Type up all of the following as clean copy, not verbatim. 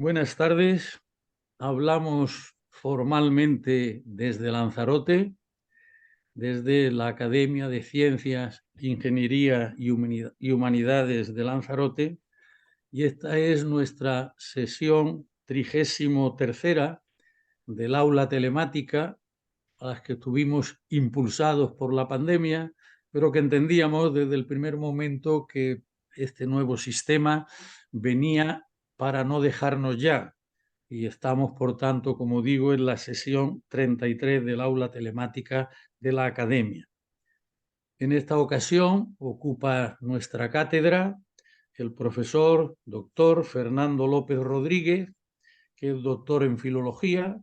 Buenas tardes. Hablamos formalmente desde Lanzarote, desde la Academia de Ciencias, Ingeniería y Humanidades de Lanzarote, y esta es nuestra sesión 33ª del aula telemática, a las que estuvimos impulsados por la pandemia, pero que entendíamos desde el primer momento que este nuevo sistema venía para no dejarnos ya. Y estamos, por tanto, como digo, en la sesión 33 del aula telemática de la Academia. En esta ocasión ocupa nuestra cátedra el profesor doctor Fernando López Rodríguez, que es doctor en Filología,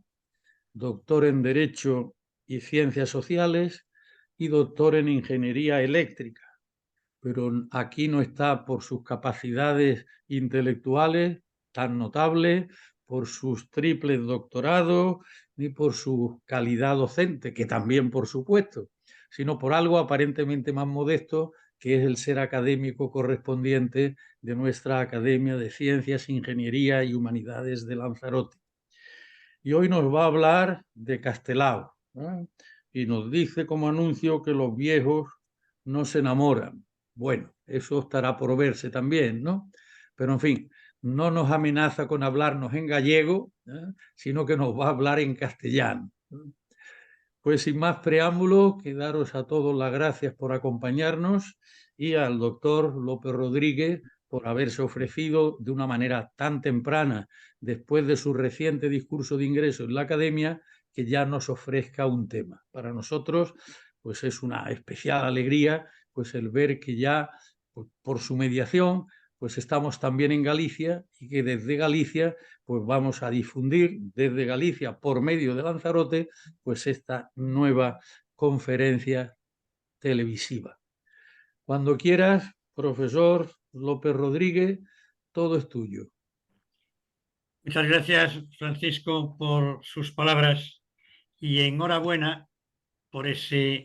doctor en Derecho y Ciencias Sociales y doctor en Ingeniería Eléctrica. Pero aquí no está por sus capacidades intelectuales tan notables, por sus triples doctorados, ni por su calidad docente, que también por supuesto, sino por algo aparentemente más modesto, que es el ser académico correspondiente de nuestra Academia de Ciencias, Ingeniería y Humanidades de Lanzarote. Y hoy nos va a hablar de Castelao, ¿no? Y nos dice como anuncio que los viejos no se enamoran. Bueno, eso estará por verse también, ¿no? Pero en fin, no nos amenaza con hablarnos en gallego, sino que nos va a hablar en castellano. Pues sin más preámbulo, que daros a todos las gracias por acompañarnos y al doctor López Rodríguez por haberse ofrecido de una manera tan temprana, después de su reciente discurso de ingreso en la academia, que ya nos ofrezca un tema. Para nosotros, pues es una especial alegría pues el ver que ya por su mediación pues estamos también en Galicia y que desde Galicia pues vamos a difundir desde Galicia por medio de Lanzarote pues esta nueva conferencia televisiva. Cuando quieras, profesor López Rodríguez, todo es tuyo. Muchas gracias, Francisco, por sus palabras y enhorabuena por ese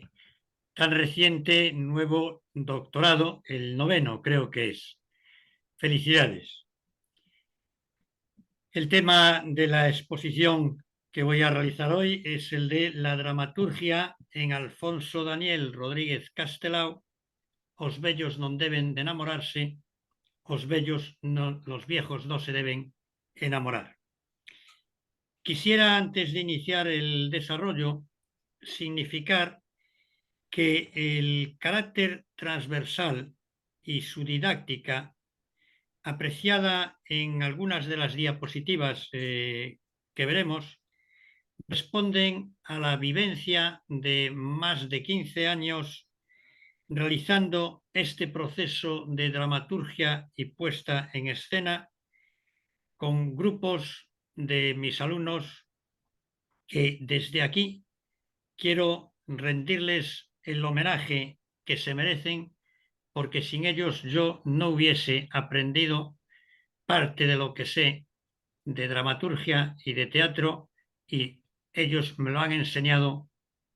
tan reciente nuevo doctorado, el 9º creo que es. Felicidades. El tema de la exposición que voy a realizar hoy es el de la dramaturgia en Alfonso Daniel Rodríguez Castelao, Os bellos non deben de enamorarse, los viejos no se deben enamorar. Quisiera, antes de iniciar el desarrollo, significar que el carácter transversal y su didáctica, apreciada en algunas de las diapositivas que veremos, responden a la vivencia de más de 15 años realizando este proceso de dramaturgia y puesta en escena con grupos de mis alumnos que desde aquí quiero rendirles el homenaje que se merecen, porque sin ellos yo no hubiese aprendido parte de lo que sé de dramaturgia y de teatro, y ellos me lo han enseñado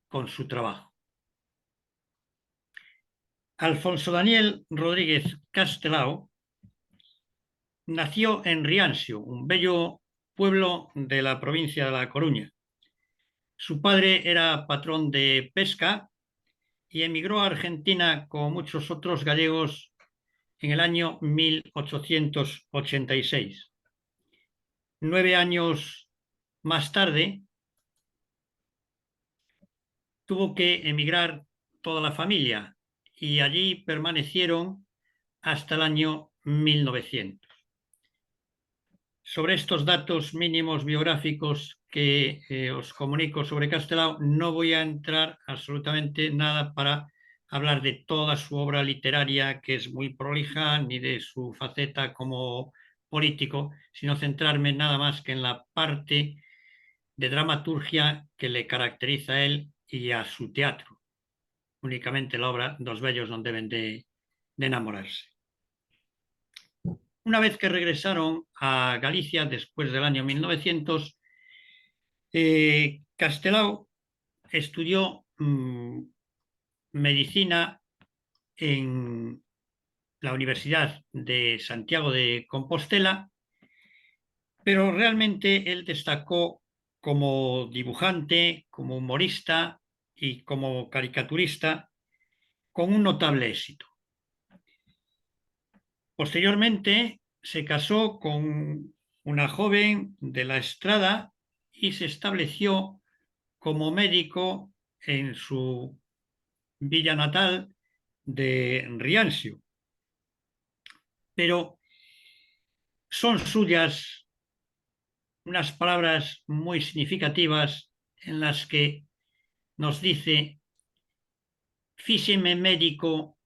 con su trabajo. Alfonso Daniel Rodríguez Castelao nació en Rianxo, un bello pueblo de la provincia de La Coruña. Su padre era patrón de pesca y emigró a Argentina, como muchos otros gallegos, en el año 1886. 9 años más tarde, tuvo que emigrar toda la familia y allí permanecieron hasta el año 1900. Sobre estos datos mínimos biográficos que os comunico sobre Castelao, no voy a entrar absolutamente nada para hablar de toda su obra literaria, que es muy prolija, ni de su faceta como político, sino centrarme nada más que en la parte de dramaturgia que le caracteriza a él y a su teatro. Únicamente la obra Dos bellos no deben de enamorarse. Una vez que regresaron a Galicia después del año 1900, Castelao estudió medicina en la Universidad de Santiago de Compostela pero realmente él destacó como dibujante, como humorista y como caricaturista con un notable éxito. Posteriormente se casó con una joven de la Estrada y se estableció como médico en su villa natal de Rianxio. Pero son suyas unas palabras muy significativas en las que nos dice: fíxeme médico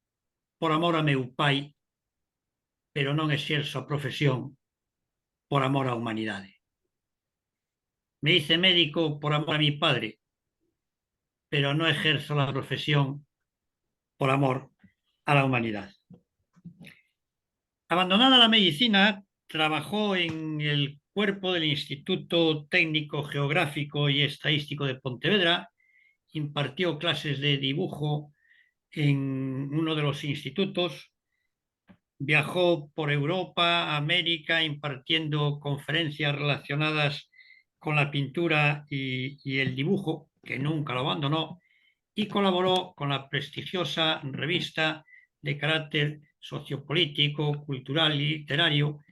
por amor a meu pai, pero non exerzo a profesión por amor á humanidade. Me hice médico por amor a mi padre, pero no ejerzo la profesión por amor a la humanidad. Abandonada la medicina, trabajó en el cuerpo del Instituto Técnico Geográfico y Estadístico de Pontevedra, impartió clases de dibujo en uno de los institutos, viajó por Europa, América, impartiendo conferencias relacionadas con la pintura y el dibujo, que nunca lo abandonó, y colaboró con la prestigiosa revista de carácter sociopolítico, cultural y literario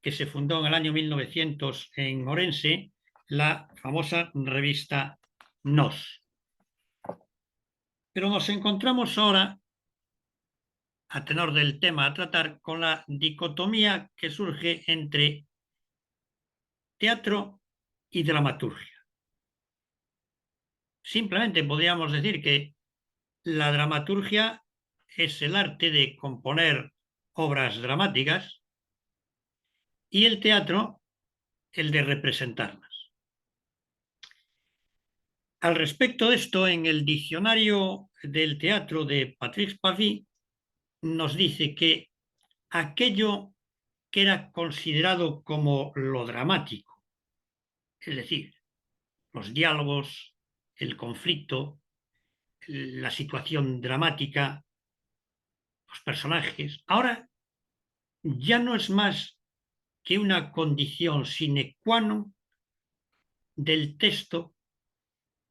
que se fundó en el año 1900 en Orense, la famosa revista Nos. Pero nos encontramos ahora, a tenor del tema a tratar, con la dicotomía que surge entre teatro y dramaturgia. Simplemente podríamos decir que la dramaturgia es el arte de componer obras dramáticas y el teatro el de representarlas. Al respecto de esto, en el diccionario del teatro de Patrick Pavie nos dice que aquello que era considerado como lo dramático, es decir, los diálogos, el conflicto, la situación dramática, los personajes, ahora ya no es más que una condición sine qua non del texto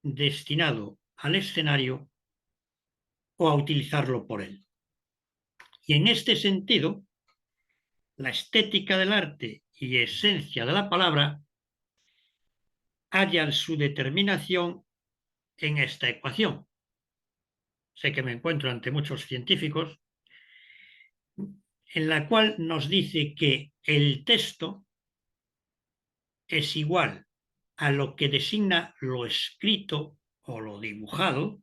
destinado al escenario o a utilizarlo por él. Y en este sentido, la estética del arte y esencia de la palabra hallan su determinación en esta ecuación. Sé que me encuentro ante muchos científicos, en la cual nos dice que el texto es igual a lo que designa lo escrito o lo dibujado,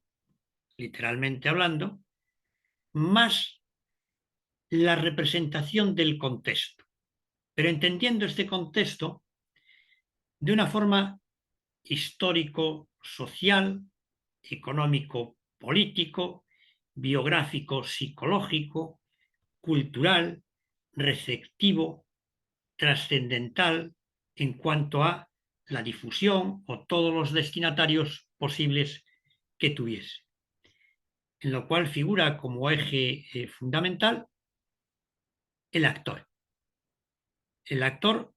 literalmente hablando, más la representación del contexto. Pero entendiendo este contexto de una forma histórico, social, económico, político, biográfico, psicológico, cultural, receptivo, trascendental en cuanto a la difusión o todos los destinatarios posibles que tuviese. En lo cual figura como eje fundamental el actor. El actor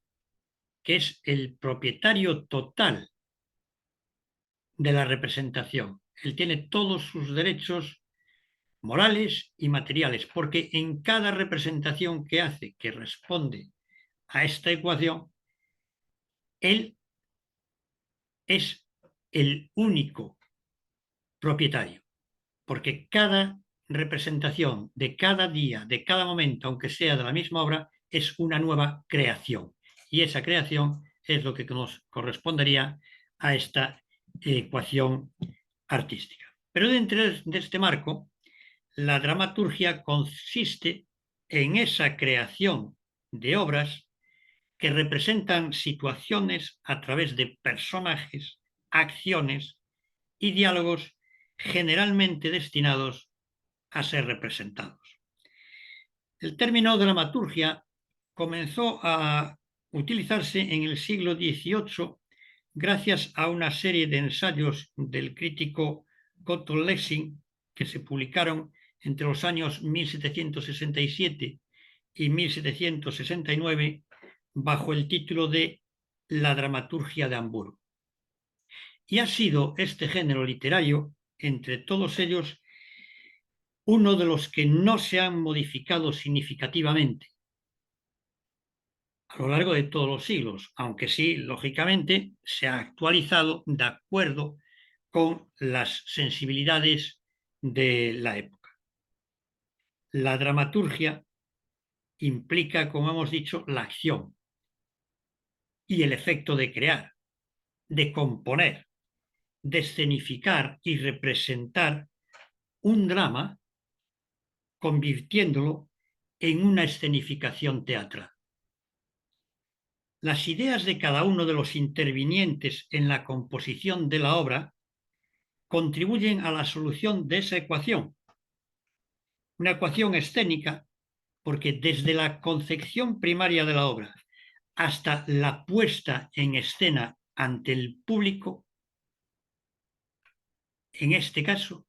que es el propietario total de la representación. Él tiene todos sus derechos morales y materiales, porque en cada representación que hace, que responde a esta ecuación, él es el único propietario, porque cada representación de cada día, de cada momento, aunque sea de la misma obra, es una nueva creación. Y esa creación es lo que nos correspondería a esta ecuación artística. Pero dentro de este marco, la dramaturgia consiste en esa creación de obras que representan situaciones a través de personajes, acciones y diálogos generalmente destinados a ser representados. El término dramaturgia comenzó a utilizarse en el siglo XVIII gracias a una serie de ensayos del crítico Gotthold Lessing que se publicaron entre los años 1767 y 1769 bajo el título de la dramaturgia de Hamburgo. Y ha sido este género literario, entre todos ellos, uno de los que no se han modificado significativamente a lo largo de todos los siglos, aunque sí, lógicamente, se ha actualizado de acuerdo con las sensibilidades de la época. La dramaturgia implica, como hemos dicho, la acción y el efecto de crear, de componer, de escenificar y representar un drama convirtiéndolo en una escenificación teatral. Las ideas de cada uno de los intervinientes en la composición de la obra contribuyen a la solución de esa ecuación. Una ecuación escénica porque desde la concepción primaria de la obra hasta la puesta en escena ante el público, en este caso,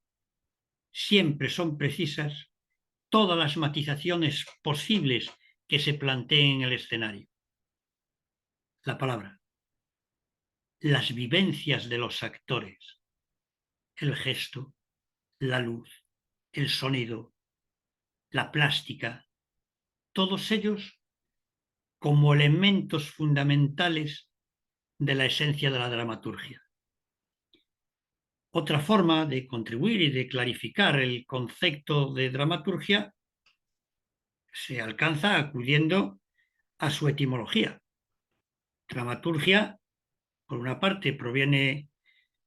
siempre son precisas todas las matizaciones posibles que se planteen en el escenario. La palabra, las vivencias de los actores, el gesto, la luz, el sonido, la plástica, todos ellos como elementos fundamentales de la esencia de la dramaturgia. Otra forma de contribuir y de clarificar el concepto de dramaturgia se alcanza acudiendo a su etimología. Dramaturgia, por una parte, proviene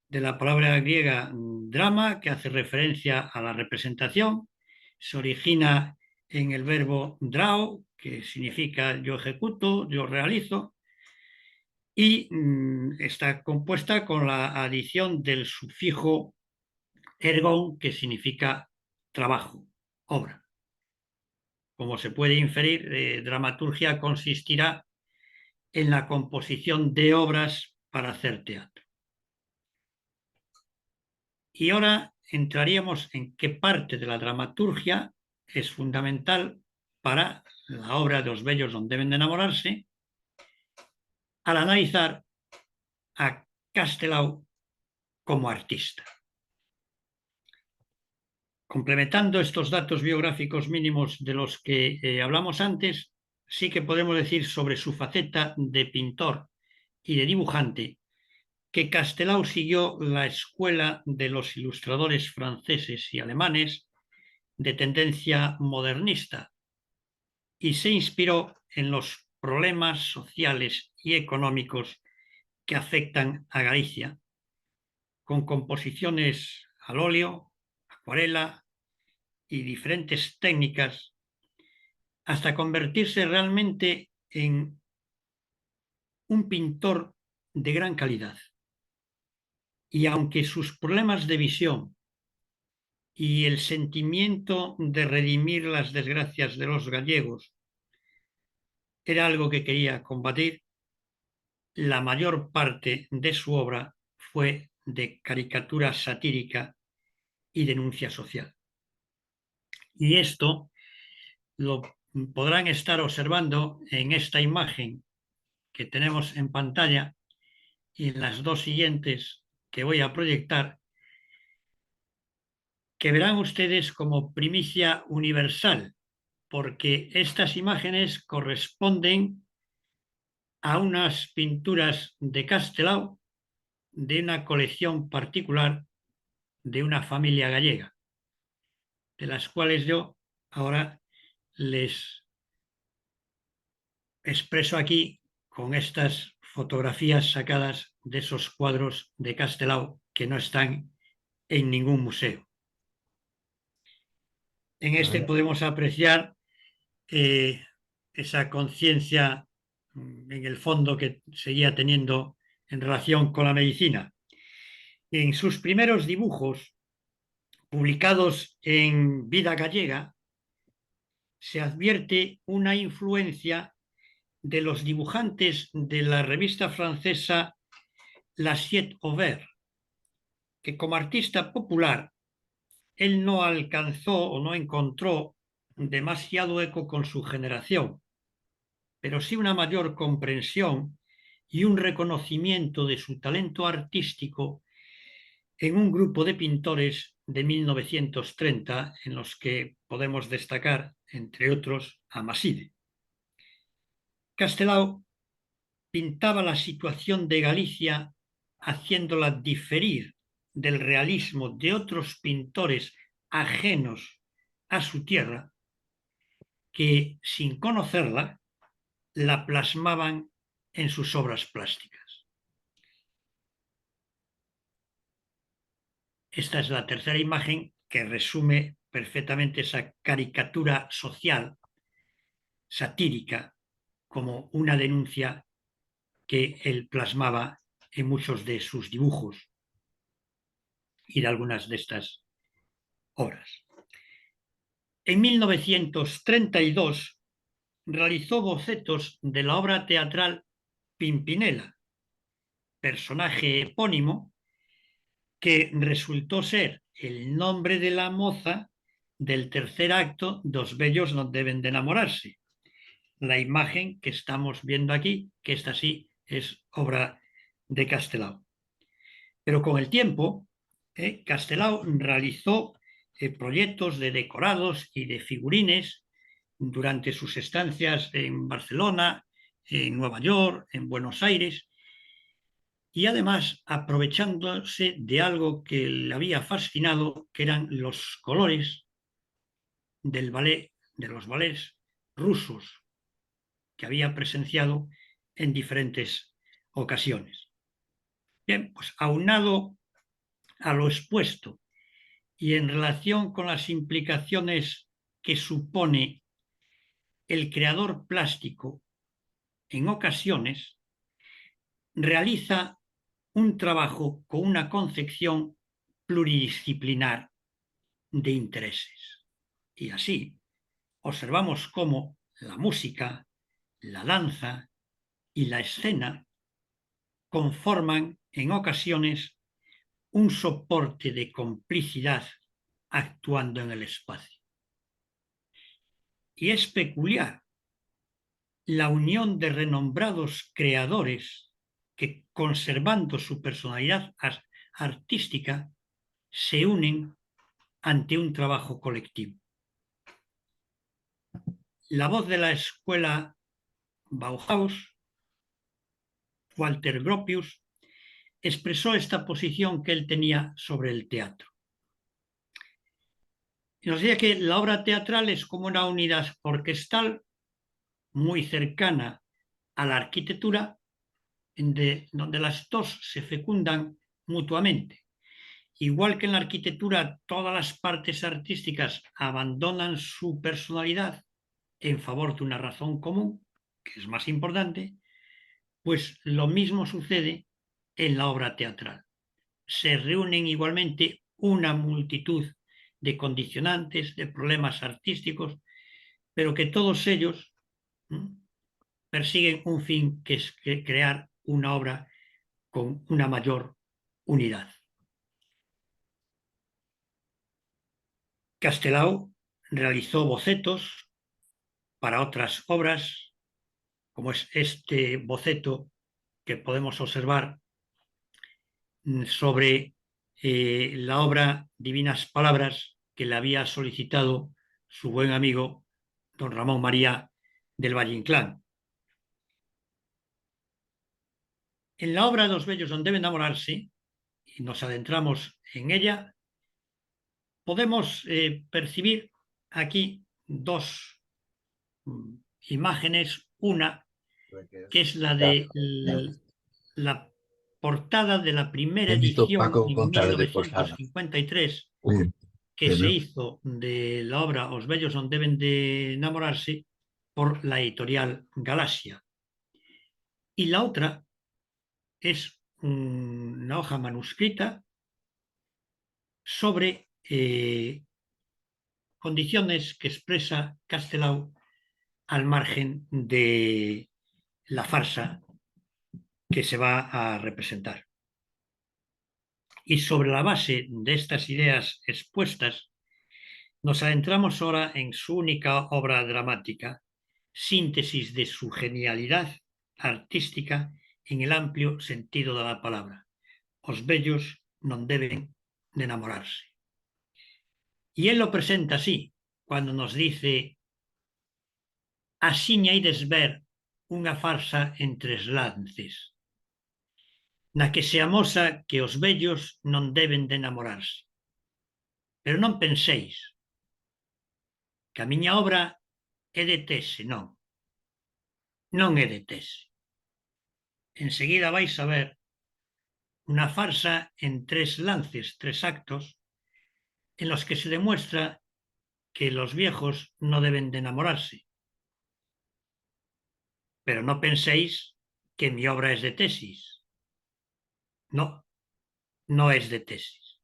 de la palabra griega drama, que hace referencia a la representación, se origina en el verbo drao, que significa yo ejecuto, yo realizo, y está compuesta con la adición del sufijo ergon, que significa trabajo, obra. Como se puede inferir, dramaturgia consistirá en la composición de obras para hacer teatro. Y ahora entraríamos en qué parte de la dramaturgia es fundamental para la obra de Os bellos non deben de enamorarse, al analizar a Castelao como artista. Complementando estos datos biográficos mínimos de los que hablamos antes, sí que podemos decir sobre su faceta de pintor y de dibujante que Castelao siguió la escuela de los ilustradores franceses y alemanes de tendencia modernista y se inspiró en los problemas sociales y económicos que afectan a Galicia, con composiciones al óleo, acuarela y diferentes técnicas, hasta convertirse realmente en un pintor de gran calidad. Y aunque sus problemas de visión y el sentimiento de redimir las desgracias de los gallegos era algo que quería combatir, la mayor parte de su obra fue de caricatura satírica y denuncia social. Y esto lo podrán estar observando en esta imagen que tenemos en pantalla y en las dos siguientes que voy a proyectar, que verán ustedes como primicia universal, porque estas imágenes corresponden a unas pinturas de Castelao de una colección particular de una familia gallega, de las cuales yo ahora les expreso aquí con estas fotografías sacadas de esos cuadros de Castelao que no están en ningún museo. En este podemos apreciar esa conciencia en el fondo que seguía teniendo en relación con la medicina. En sus primeros dibujos, publicados en Vida Gallega, se advierte una influencia de los dibujantes de la revista francesa L'Assiette Ouverte, que como artista popular él no alcanzó o no encontró demasiado eco con su generación, pero sí una mayor comprensión y un reconocimiento de su talento artístico en un grupo de pintores de 1930, en los que podemos destacar, entre otros, a Maside. Castelao pintaba la situación de Galicia haciéndola diferir del realismo de otros pintores ajenos a su tierra, que sin conocerla la plasmaban en sus obras plásticas. Esta es la tercera imagen que resume perfectamente esa caricatura social, satírica, como una denuncia que él plasmaba en muchos de sus dibujos y de algunas de estas obras. En 1932 realizó bocetos de la obra teatral Pimpinela, personaje epónimo que resultó ser el nombre de la moza del tercer acto Dos bellos no deben de enamorarse. La imagen que estamos viendo aquí, que esta sí es obra de Castelao. Pero con el tiempo, Castelao realizó proyectos de decorados y de figurines durante sus estancias en Barcelona, en Nueva York, en Buenos Aires, y además aprovechándose de algo que le había fascinado, que eran los colores del ballet, de los ballets rusos que había presenciado en diferentes ocasiones. Bien, pues aunado a lo expuesto y en relación con las implicaciones que supone el creador plástico, en ocasiones realiza un trabajo con una concepción pluridisciplinar de intereses. Y así observamos cómo la música, la danza y la escena conforman en ocasiones un soporte de complicidad actuando en el espacio. Y es peculiar la unión de renombrados creadores que, conservando su personalidad artística, se unen ante un trabajo colectivo. La voz de la escuela Bauhaus, Walter Gropius, expresó esta posición que él tenía sobre el teatro. Y nos decía que la obra teatral es como una unidad orquestal muy cercana a la arquitectura, donde las dos se fecundan mutuamente. Igual que en la arquitectura todas las partes artísticas abandonan su personalidad en favor de una razón común, que es más importante, pues lo mismo sucede en la obra teatral. Se reúnen igualmente una multitud de condicionantes, de problemas artísticos, pero que todos ellos persiguen un fin, que es crear una obra con una mayor unidad. Castelao realizó bocetos para otras obras, como es este boceto que podemos observar sobre la obra Divinas Palabras, que le había solicitado su buen amigo don Ramón María del Valle Inclán. En la obra Dos bellos no deben enamorarse, y nos adentramos en ella, podemos percibir aquí dos imágenes. Una, que es la de la portada de la primera edición en 1953, que se hizo de la obra Os bellos non deben de enamorarse por la editorial Galaxia. Y la otra es una hoja manuscrita sobre condiciones que expresa Castelao al margen de la farsa que se va a representar. Y sobre la base de estas ideas expuestas, nos adentramos ahora en su única obra dramática, síntesis de su genialidad artística en el amplio sentido de la palabra. Os bellos non deben de enamorarse. Y él lo presenta así, cuando nos dice: asiña ides ver unha farsa en tres lances, na que se amosa que os vellos non deben de enamorarse. Pero non penséis que a miña obra é de tese, non. Non é de tese. Enseguida vais a ver una farsa en tres lances, tres actos, en los que se demuestra que los viejos no deben de enamorarse. Pero no penséis que mi obra es de tesis. No, no es de tesis.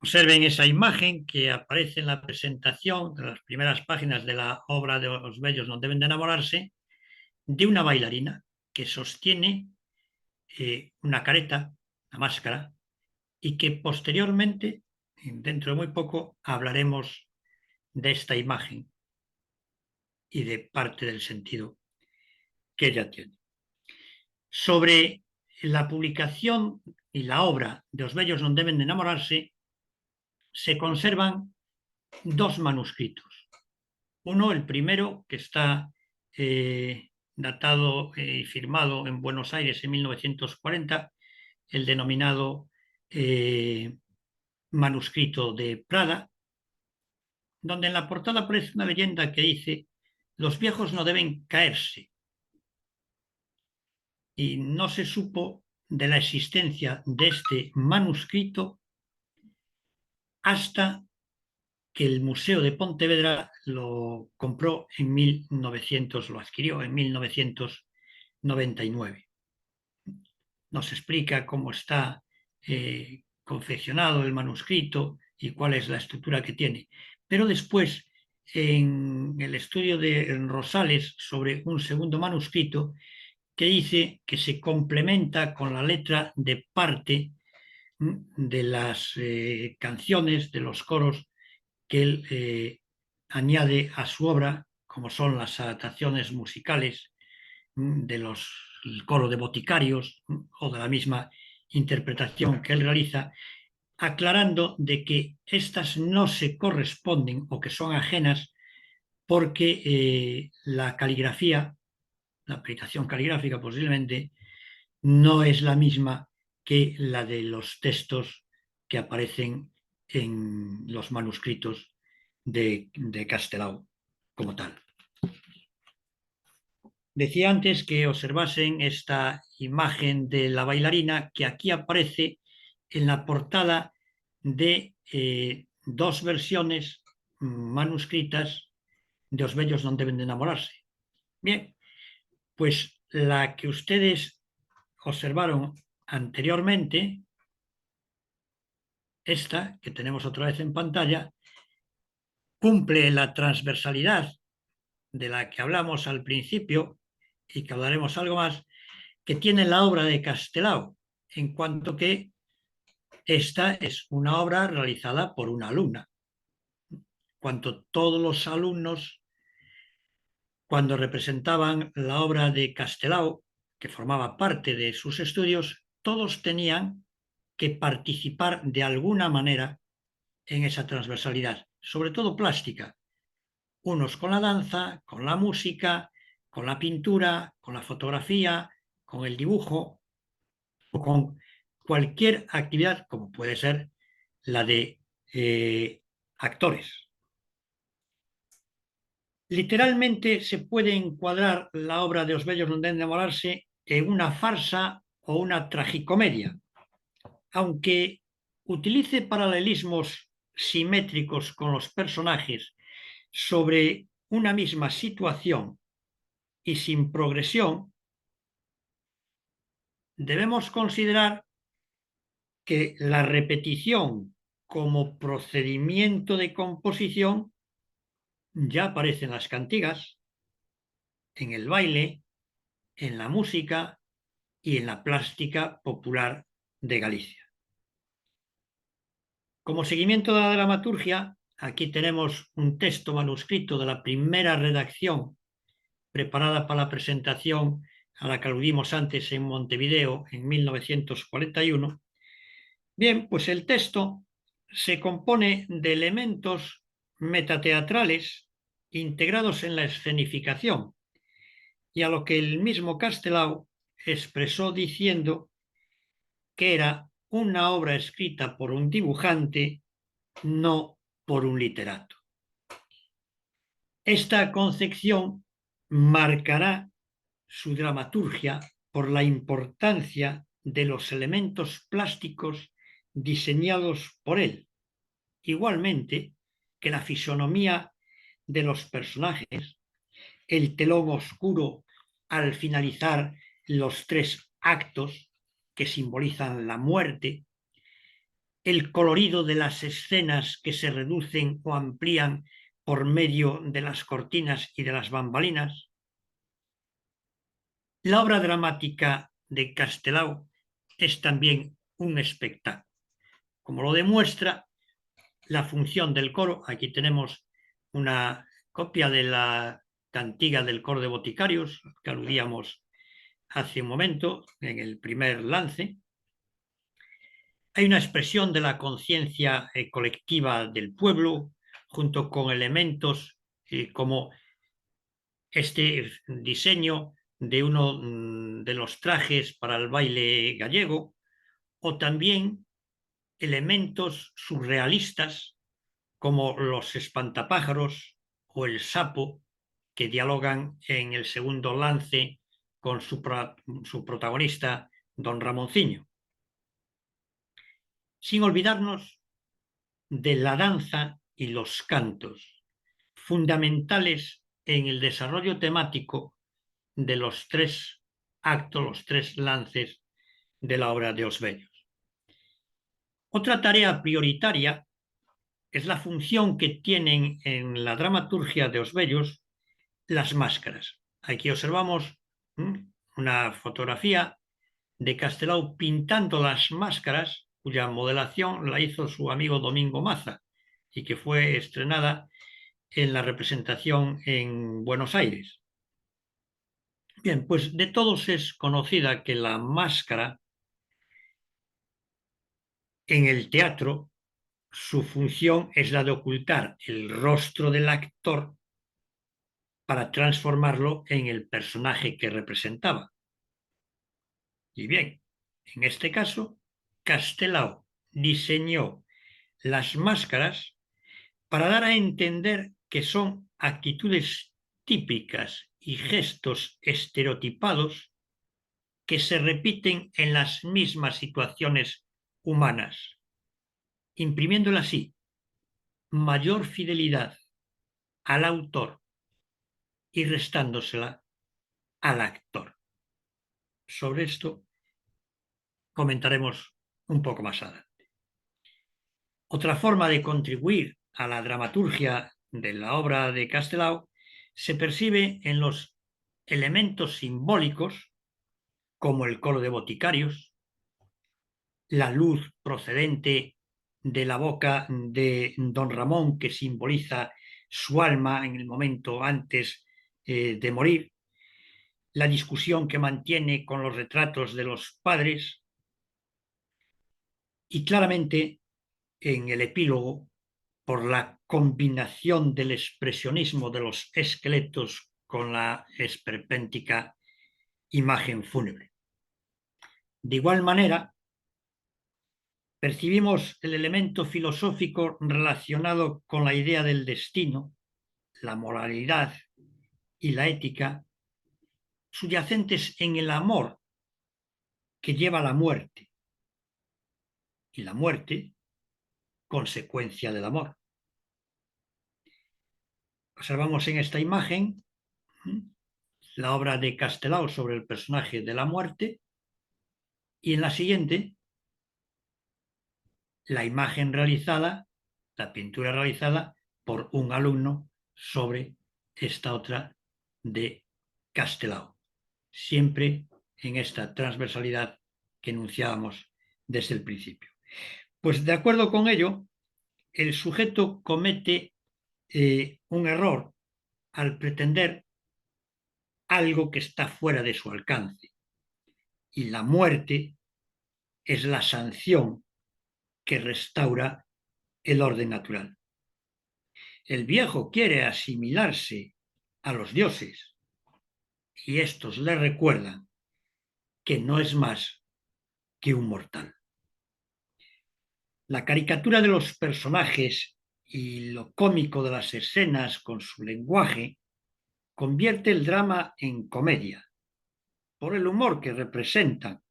Observen esa imagen que aparece en la presentación de las primeras páginas de la obra de Los bellos no deben de enamorarse, de una bailarina que sostiene una careta, una máscara, y que posteriormente, dentro de muy poco, hablaremos de esta imagen y de parte del sentido que ella tiene. Sobre la publicación y la obra de Os bellos non deben de enamorarse, se conservan dos manuscritos. Uno, el primero, que está datado y firmado en Buenos Aires en 1940, el denominado manuscrito de Prada, donde en la portada aparece una leyenda que dice: los viejos no deben caerse. Y no se supo de la existencia de este manuscrito hasta que el Museo de Pontevedra lo compró en 1900, lo adquirió en 1999. Nos explica cómo está confeccionado el manuscrito y cuál es la estructura que tiene. Pero después, en el estudio de Rosales sobre un segundo manuscrito, que dice que se complementa con la letra de parte de las canciones, de los coros que él añade a su obra, como son las adaptaciones musicales del coro de boticarios o de la misma interpretación que él realiza, aclarando de que estas no se corresponden o que son ajenas porque la caligrafía, la aplicación caligráfica posiblemente, no es la misma que la de los textos que aparecen en los manuscritos de Castelao como tal. Decía antes que observasen esta imagen de la bailarina que aquí aparece en la portada de dos versiones manuscritas de Os bellos non deben de enamorarse. Bien, pues la que ustedes observaron anteriormente, esta que tenemos otra vez en pantalla, cumple la transversalidad de la que hablamos al principio y que hablaremos algo más, que tiene la obra de Castelao, en cuanto que esta es una obra realizada por una alumna. Cuanto todos los alumnos, cuando representaban la obra de Castelao, que formaba parte de sus estudios, todos tenían que participar de alguna manera en esa transversalidad, sobre todo plástica. Unos con la danza, con la música, con la pintura, con la fotografía, con el dibujo o con cualquier actividad, como puede ser la de actores. Literalmente se puede encuadrar la obra de Os bellos non deben de enamorarse en una farsa o una tragicomedia, aunque utilice paralelismos simétricos con los personajes sobre una misma situación y sin progresión, debemos considerar que la repetición como procedimiento de composición ya aparece en las cantigas, en el baile, en la música y en la plástica popular de Galicia. Como seguimiento de la dramaturgia, aquí tenemos un texto manuscrito de la primera redacción preparada para la presentación a la que aludimos antes en Montevideo en 1941. Bien, pues el texto se compone de elementos metateatrales integrados en la escenificación, y a lo que el mismo Castelao expresó diciendo que era una obra escrita por un dibujante, no por un literato. Esta concepción marcará su dramaturgia por la importancia de los elementos plásticos diseñados por él, igualmente que la fisonomía de los personajes, el telón oscuro al finalizar los 3 actos que simbolizan la muerte, el colorido de las escenas que se reducen o amplían por medio de las cortinas y de las bambalinas. La obra dramática de Castelao es también un espectáculo, como lo demuestra la función del coro. Aquí tenemos una copia de la cantiga del coro de boticarios, que aludíamos hace un momento en el primer lance. Hay una expresión de la conciencia colectiva del pueblo, junto con elementos como este diseño de uno de los trajes para el baile gallego, o también elementos surrealistas como los espantapájaros o el sapo, que dialogan en el segundo lance con su protagonista, don Ramonciño. Sin olvidarnos de la danza y los cantos, fundamentales en el desarrollo temático de los 3 actos, los 3 lances de la obra de Os Vellos. Otra tarea prioritaria es la función que tienen en la dramaturgia de Os Vellos las máscaras. Aquí observamos una fotografía de Castelao pintando las máscaras, cuya modelación la hizo su amigo Domingo Maza y que fue estrenada en la representación en Buenos Aires. Bien, pues de todos es conocida que la máscara en el teatro, su función es la de ocultar el rostro del actor para transformarlo en el personaje que representaba. Y bien, en este caso, Castelao diseñó las máscaras para dar a entender que son actitudes típicas y gestos estereotipados que se repiten en las mismas situaciones humanas, imprimiéndole así mayor fidelidad al autor y restándosela al actor. Sobre esto comentaremos un poco más adelante. Otra forma de contribuir a la dramaturgia de la obra de Castelao se percibe en los elementos simbólicos, como el coro de boticarios, la luz procedente de la boca de don Ramón, que simboliza su alma en el momento antes de morir, la discusión que mantiene con los retratos de los padres y claramente en el epílogo por la combinación del expresionismo de los esqueletos con la esperpéntica imagen fúnebre. De igual manera, percibimos el elemento filosófico relacionado con la idea del destino, la moralidad y la ética, subyacentes en el amor que lleva a la muerte, y la muerte, consecuencia del amor. Observamos en esta imagen la obra de Castelao sobre el personaje de la muerte, y en la siguiente la imagen realizada, la pintura realizada por un alumno sobre esta otra de Castelao, siempre en esta transversalidad que enunciábamos desde el principio. Pues de acuerdo con ello, el sujeto comete un error al pretender algo que está fuera de su alcance. Y la muerte es la sanción que restaura el orden natural. El viejo quiere asimilarse a los dioses y estos le recuerdan que no es más que un mortal. La caricatura de los personajes y lo cómico de las escenas con su lenguaje convierte el drama en comedia por el humor que representan.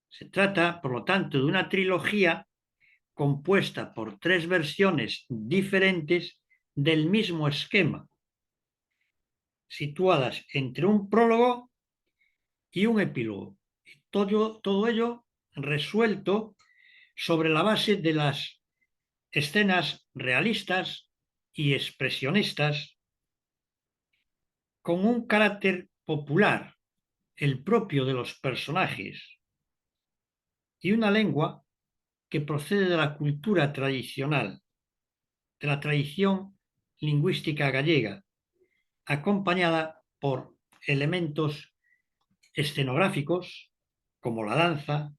Se trata, por lo tanto, de una trilogía compuesta por 3 versiones diferentes del mismo esquema, situadas entre un prólogo y un epílogo. Todo ello resuelto sobre la base de las escenas realistas y expresionistas con un carácter popular, el propio de los personajes, y una lengua que procede de la cultura tradicional, de la tradición lingüística gallega, acompañada por elementos escenográficos como la danza,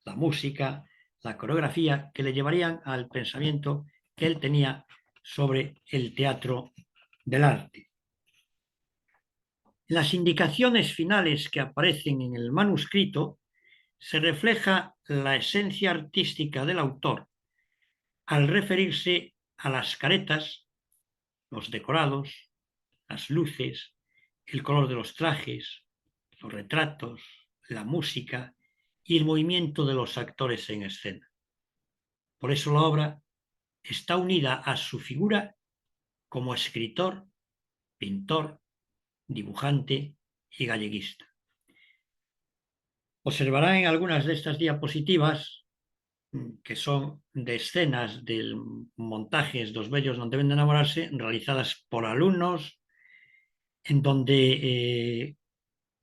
la música, la coreografía, que le llevarían al pensamiento que él tenía sobre el teatro del arte. En las indicaciones finales que aparecen en el manuscrito se refleja la esencia artística del autor al referirse a las caretas, los decorados, las luces, el color de los trajes, los retratos, la música y el movimiento de los actores en escena. Por eso la obra está unida a su figura como escritor, pintor, dibujante y galleguista. Observarán en algunas de estas diapositivas, que son de escenas del montajes dos bellos donde deben de enamorarse, realizadas por alumnos, en donde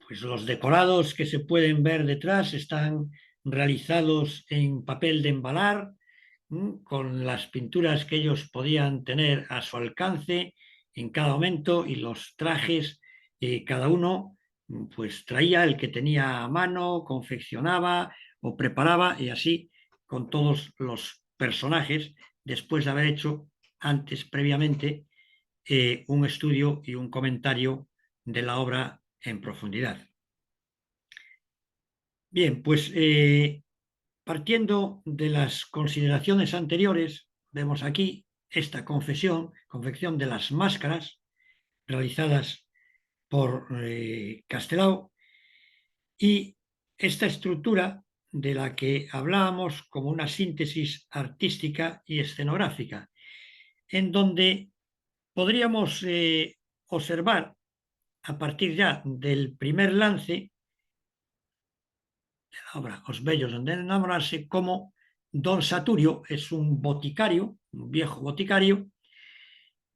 pues los decorados que se pueden ver detrás están realizados en papel de embalar, con las pinturas que ellos podían tener a su alcance en cada momento, y los trajes, cada uno pues traía el que tenía a mano, confeccionaba o preparaba, y así con todos los personajes, después de haber hecho antes, previamente, un estudio y un comentario de la obra en profundidad. Bien, pues partiendo de las consideraciones anteriores, vemos aquí esta confección de las máscaras realizadas por Castelao, y esta estructura de la que hablábamos como una síntesis artística y escenográfica, en donde podríamos observar a partir ya del primer lance de la obra Os bellos donde enamorarse, como don Saturio es un boticario, un viejo boticario,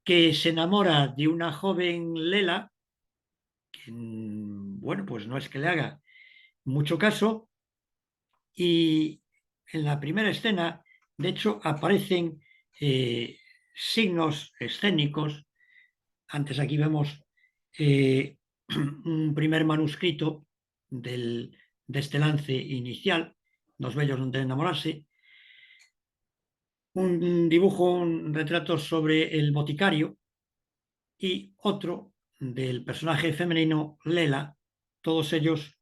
que se enamora de una joven Lela, que, bueno, pues no es que le haga mucho caso, y en la primera escena, de hecho, aparecen signos escénicos. Antes aquí vemos un primer manuscrito de este lance inicial, Dos bellos donde enamorarse, un dibujo, un retrato sobre el boticario y otro del personaje femenino Lela, todos ellos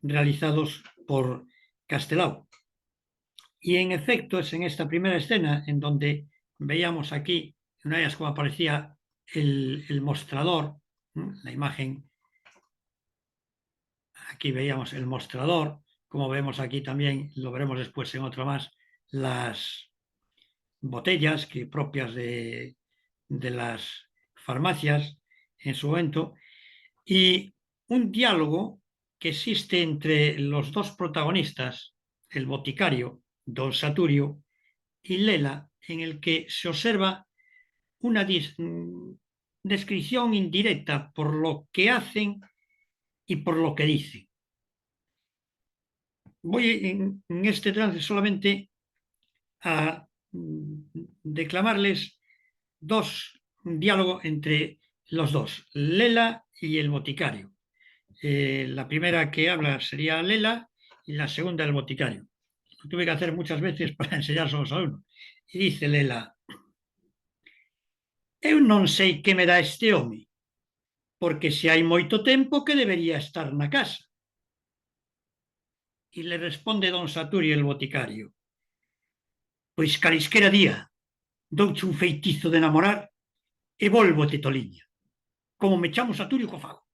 realizados por Castelao. Y en efecto es en esta primera escena en donde veíamos aquí, una de ellas como aparecía el mostrador, la imagen, aquí veíamos el mostrador, como vemos aquí también, lo veremos después en otro más, las botellas que propias de las farmacias en su momento, y un diálogo que existe entre los dos protagonistas, el boticario, don Saturio, y Lela, en el que se observa una descripción indirecta por lo que hacen y por lo que dicen. Voy en este trance solamente a declamarles un diálogo entre los dos, Lela y el boticario. La primera que habla sería Lela y la segunda el boticario. Lo tuve que hacer muchas veces para enseñar a los alumnos. Y dice Lela: eu non sei que me dá este home, porque se hai moito tempo que debería estar na casa. Y le responde don Saturio el boticario: pois calisquera día douche un feitizo de enamorar e volvote toliña. Como me chamo Saturio, co fago.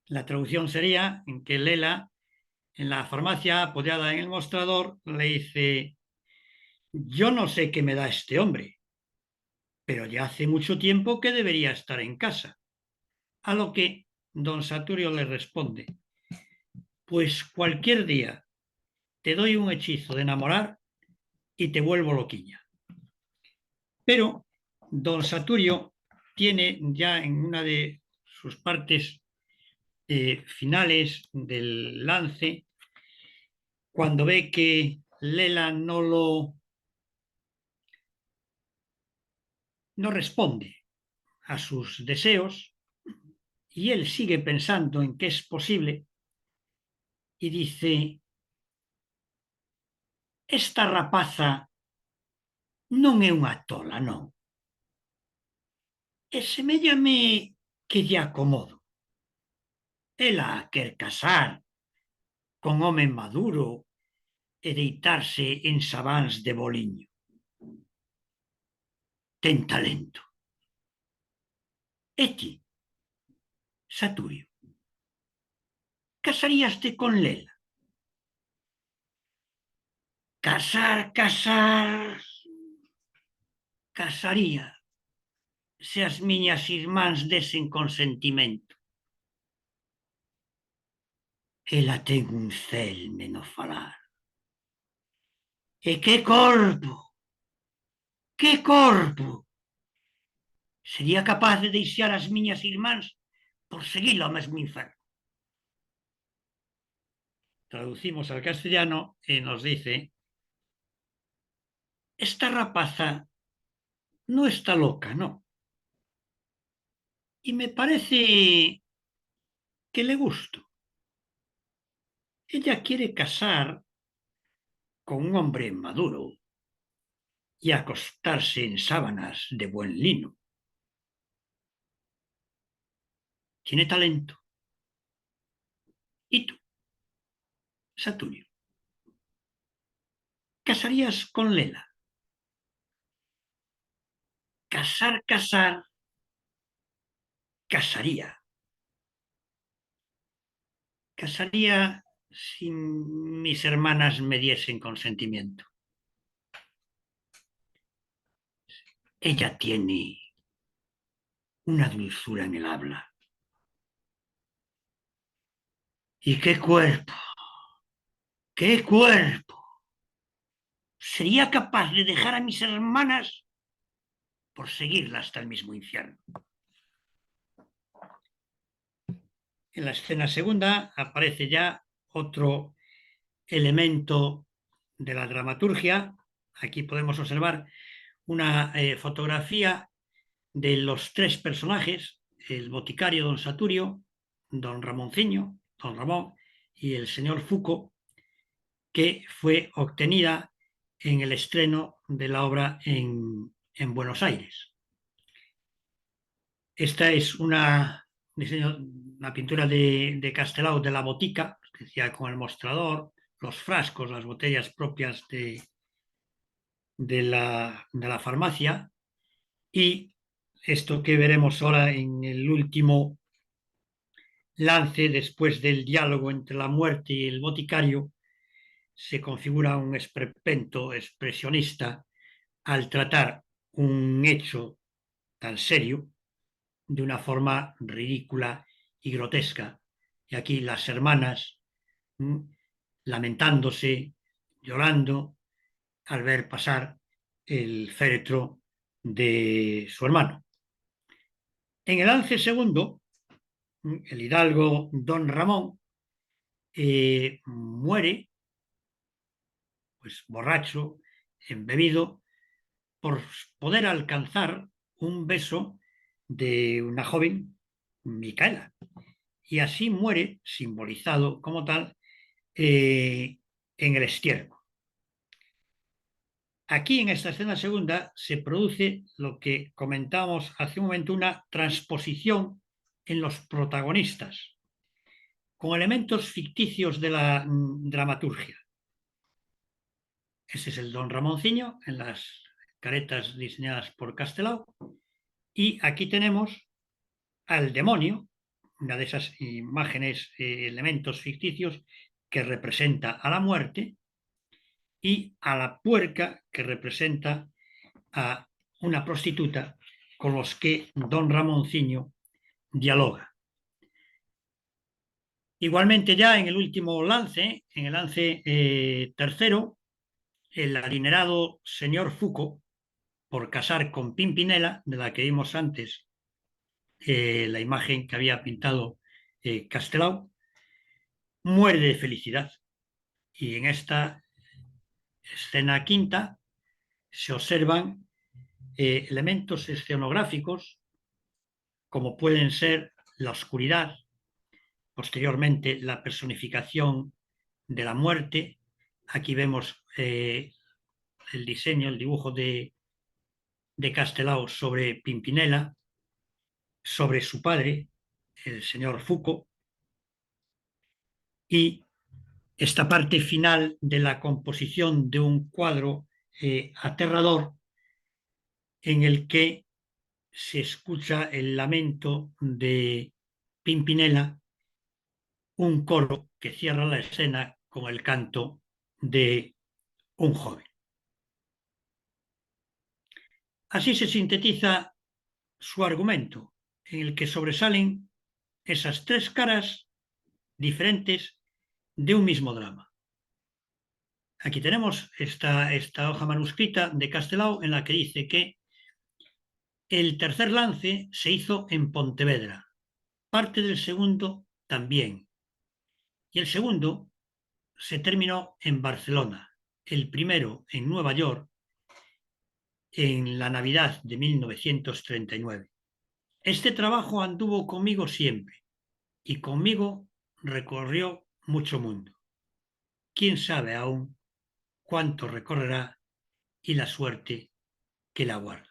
La traducción sería en que Lela, en la farmacia apoyada en el mostrador, le dice: yo no sé qué me da este hombre, pero ya hace mucho tiempo que debería estar en casa. A lo que don Saturio le responde: pues cualquier día te doy un hechizo de enamorar y te vuelvo loquilla. Pero don Saturio tiene ya en una de sus partes finales del lance, cuando ve que Lela no responde a sus deseos y él sigue pensando en que es posible y dice: esta rapaza non é unha tola, non. E seméllame que lle acomodo. Ela quer casar con home maduro e deitarse en sabáns de boliño. Ten talento. E ti, Saturio, casaríaste con Lela? Casar, casar... Casaría se as miñas irmáns desen consentimento. Ela ten un celme no falar. E que corpo! Que corpo! Sería capaz de deixar as miñas irmáns por seguir ao mesmo inferno. Traducimos al castellano y nos dice: esta rapaza no está loca, no. Y me parece que le gusto. Ella quiere casar con un hombre maduro y acostarse en sábanas de buen lino. Tiene talento. ¿Y tú, Saturio, casarías con Lela? Casar, casar, casaría. Casaría si mis hermanas me diesen consentimiento. Ella tiene una dulzura en el habla. ¡Y qué cuerpo! ¡Qué cuerpo! Sería capaz de dejar a mis hermanas por seguirla hasta el mismo infierno. En la escena segunda aparece ya otro elemento de la dramaturgia. Aquí podemos observar una fotografía de los tres personajes: el boticario don Saturio, don Ramonceño, don Ramón, y el señor Fuco, que fue obtenida en el estreno de la obra en Buenos Aires. Esta es una pintura de Castelao de la Botica, que decía, con el mostrador, los frascos, las botellas propias de la farmacia, y esto que veremos ahora en el último lance, después del diálogo entre la muerte y el boticario, se configura un esperpento expresionista al tratar un hecho tan serio de una forma ridícula y grotesca. Y aquí las hermanas lamentándose, llorando, al ver pasar el féretro de su hermano. En el lance segundo, el hidalgo don Ramón muere, pues borracho, embebido, por poder alcanzar un beso de una joven, Micaela, y así muere, simbolizado como tal, en el estiércol. Aquí en esta escena segunda se produce lo que comentábamos hace un momento, una transposición en los protagonistas, con elementos ficticios de la dramaturgia. Ese es el don Ramonciño en las caretas diseñadas por Castelao. Y aquí tenemos al demonio, una de esas imágenes, elementos ficticios que representa a la muerte, y a la puerca que representa a una prostituta con los que don Ramonciño dialoga. Igualmente ya en el último lance, en el lance tercero, el adinerado señor Foucault, por casar con Pimpinela, de la que vimos antes la imagen que había pintado Castelao, muere de felicidad. Y en esta escena quinta se observan elementos escenográficos como pueden ser la oscuridad, posteriormente la personificación de la muerte. Aquí vemos el diseño, el dibujo de Castelao sobre Pimpinela, sobre su padre, el señor Foucault, y esta parte final de la composición de un cuadro aterrador en el que se escucha el lamento de Pimpinela, un coro que cierra la escena con el canto de un joven. Así se sintetiza su argumento, en el que sobresalen esas tres caras diferentes de un mismo drama. Aquí tenemos esta hoja manuscrita de Castelao en la que dice que el tercer lance se hizo en Pontevedra, parte del segundo también, y el segundo se terminó en Barcelona, el primero en Nueva York en la Navidad de 1939. Este trabajo anduvo conmigo siempre y conmigo recorrió mucho mundo. ¿Quién sabe aún cuánto recorrerá y la suerte que la guarda?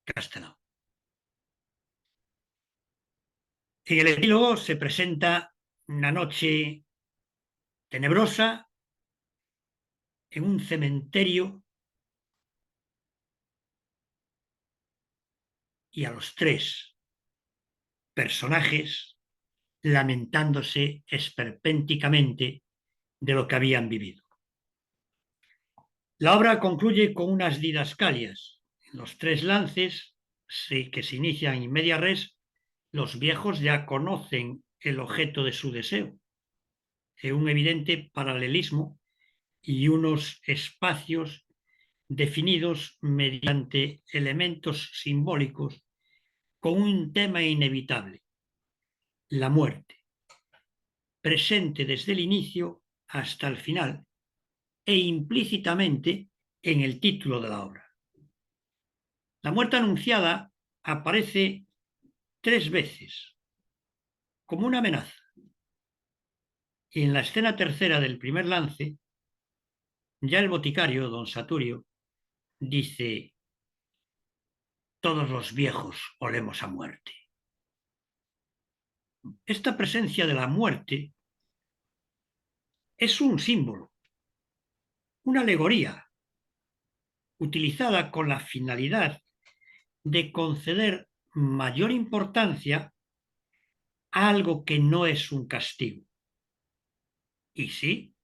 Castelao. En el epílogo se presenta una noche tenebrosa en un cementerio y a los tres personajes lamentándose esperpénticamente de lo que habían vivido. La obra concluye con unas didascalias. En los tres lances que se inician in media res, los viejos ya conocen el objeto de su deseo, un evidente paralelismo y unos espacios definidos mediante elementos simbólicos con un tema inevitable, la muerte, presente desde el inicio hasta el final e implícitamente en el título de la obra. La muerte anunciada aparece tres veces como una amenaza. Y en la escena tercera del primer lance, ya el boticario, don Saturio, dice: todos los viejos olemos a muerte. Esta presencia de la muerte es un símbolo, una alegoría, utilizada con la finalidad de conceder mayor importancia a algo que no es un castigo, y sí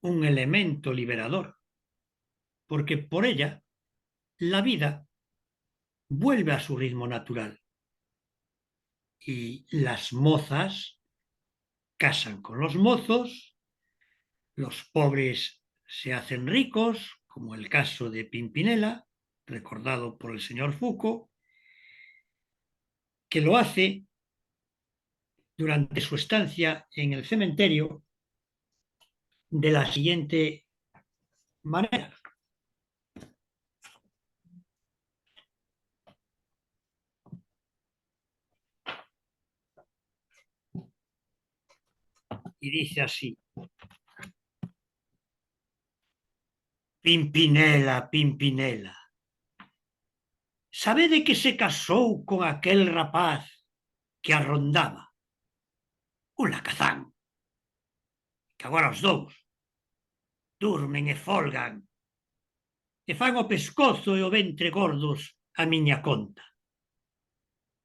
un elemento liberador, porque por ella la vida vuelve a su ritmo natural y las mozas casan con los mozos, los pobres se hacen ricos, como el caso de Pimpinela, recordado por el señor Foucault, que lo hace durante su estancia en el cementerio de la siguiente manera. y dice así: Pimpinela, Pimpinela, sabede que se casou con aquel rapaz que a rondaba, un lacazán, que agora os dous durmen e folgan e fan o pescozo e o ventre gordos a miña conta.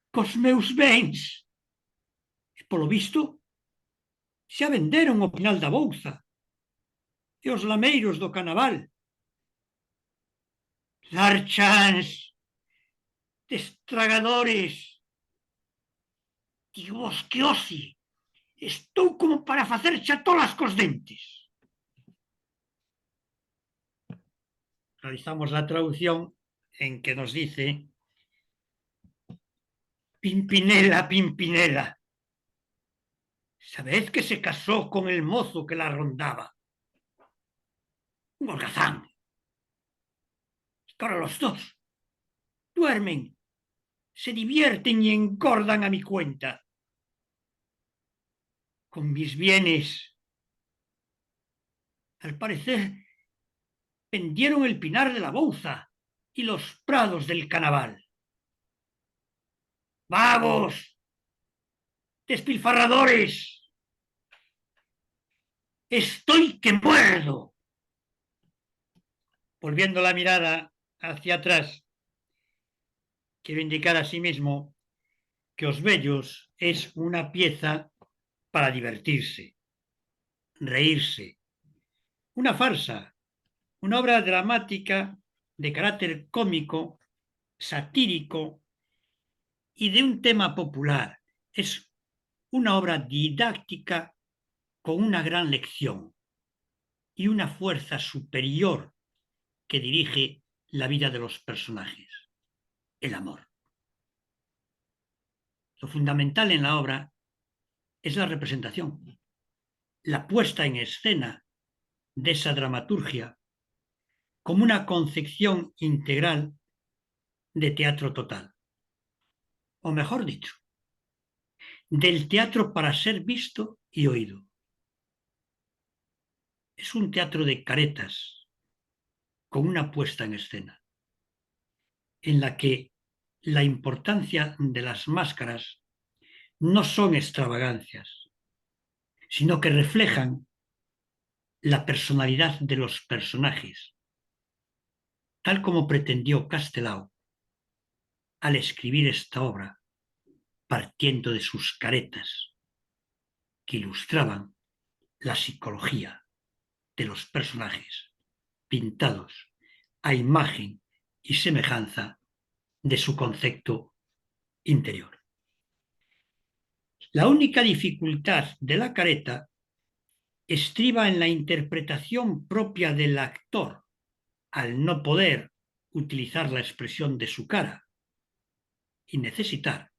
Cos meus bens, e polo visto, xa venderon o Pinal da Bouza e os lameiros do Canaval. Larchans, destragadores, digo vos que osi, estou como para facer chatolas cos dentes. Realizamos la traducción en que nos dice: Pimpinela, Pimpinela, sabed que se casó con el mozo que la rondaba, un holgazán. Que ahora los dos duermen, se divierten y engordan a mi cuenta. Con mis bienes, al parecer, vendieron el Pinar de la Bouza y los prados del Canaval. ¡Vagos! ¡Despilfarradores! ¡Estoy que muerdo! Volviendo la mirada hacia atrás, quiero indicar a sí mismo que Os Bellos es una pieza para divertirse, reírse, una farsa, una obra dramática de carácter cómico, satírico y de un tema popular. Es una obra didáctica con una gran lección y una fuerza superior que dirige la vida de los personajes, el amor. Lo fundamental en la obra es la representación, la puesta en escena de esa dramaturgia como una concepción integral de teatro total. O mejor dicho, del teatro para ser visto y oído. Es un teatro de caretas, con una puesta en escena, en la que la importancia de las máscaras no son extravagancias, sino que reflejan la personalidad de los personajes, tal como pretendió Castelao al escribir esta obra, partiendo de sus caretas, que ilustraban la psicología de los personajes, pintados a imagen y semejanza de su concepto interior. La única dificultad de la careta estriba en la interpretación propia del actor, al no poder utilizar la expresión de su cara y necesitar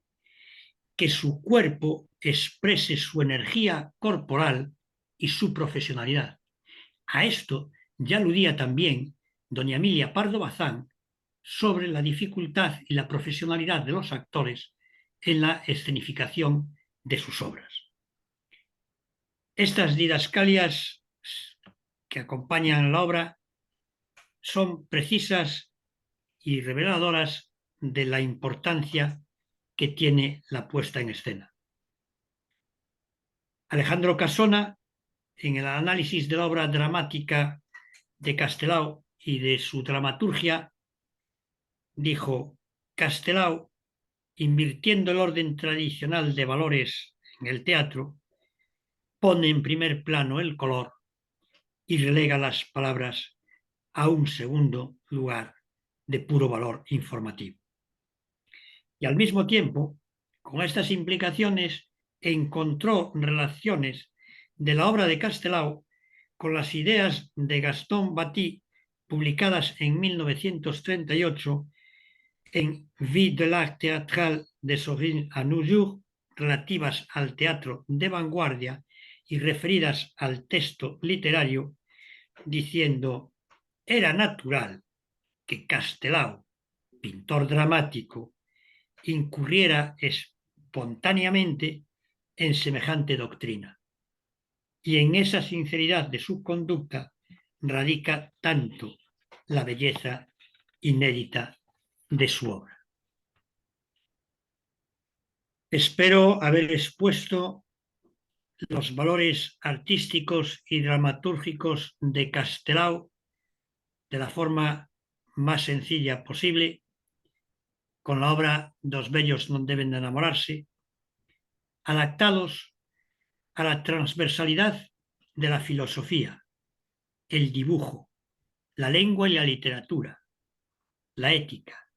que su cuerpo exprese su energía corporal y su profesionalidad. A esto ya aludía también doña Emilia Pardo Bazán sobre la dificultad y la profesionalidad de los actores en la escenificación de sus obras. Estas didascalias que acompañan la obra son precisas y reveladoras de la importancia que tiene la puesta en escena. Alejandro Casona, en el análisis de la obra dramática de Castelao y de su dramaturgia, dijo: Castelao, invirtiendo el orden tradicional de valores en el teatro, pone en primer plano el color y relega las palabras a un segundo lugar de puro valor informativo. Y al mismo tiempo, con estas implicaciones, encontró relaciones de la obra de Castelao con las ideas de Gaston Bati, publicadas en 1938 en Vie de l'art théâtral de Sorin à nos jours, relativas al teatro de vanguardia y referidas al texto literario, diciendo: era natural que Castelao, pintor dramático, incurriera espontáneamente en semejante doctrina. y en esa sinceridad de su conducta radica tanto la belleza inédita de su obra. Espero haber expuesto los valores artísticos y dramatúrgicos de Castelao de la forma más sencilla posible, con la obra Dos bellos no deben de enamorarse, adaptados a la transversalidad de la filosofía, el dibujo, la lengua y la literatura, la ética,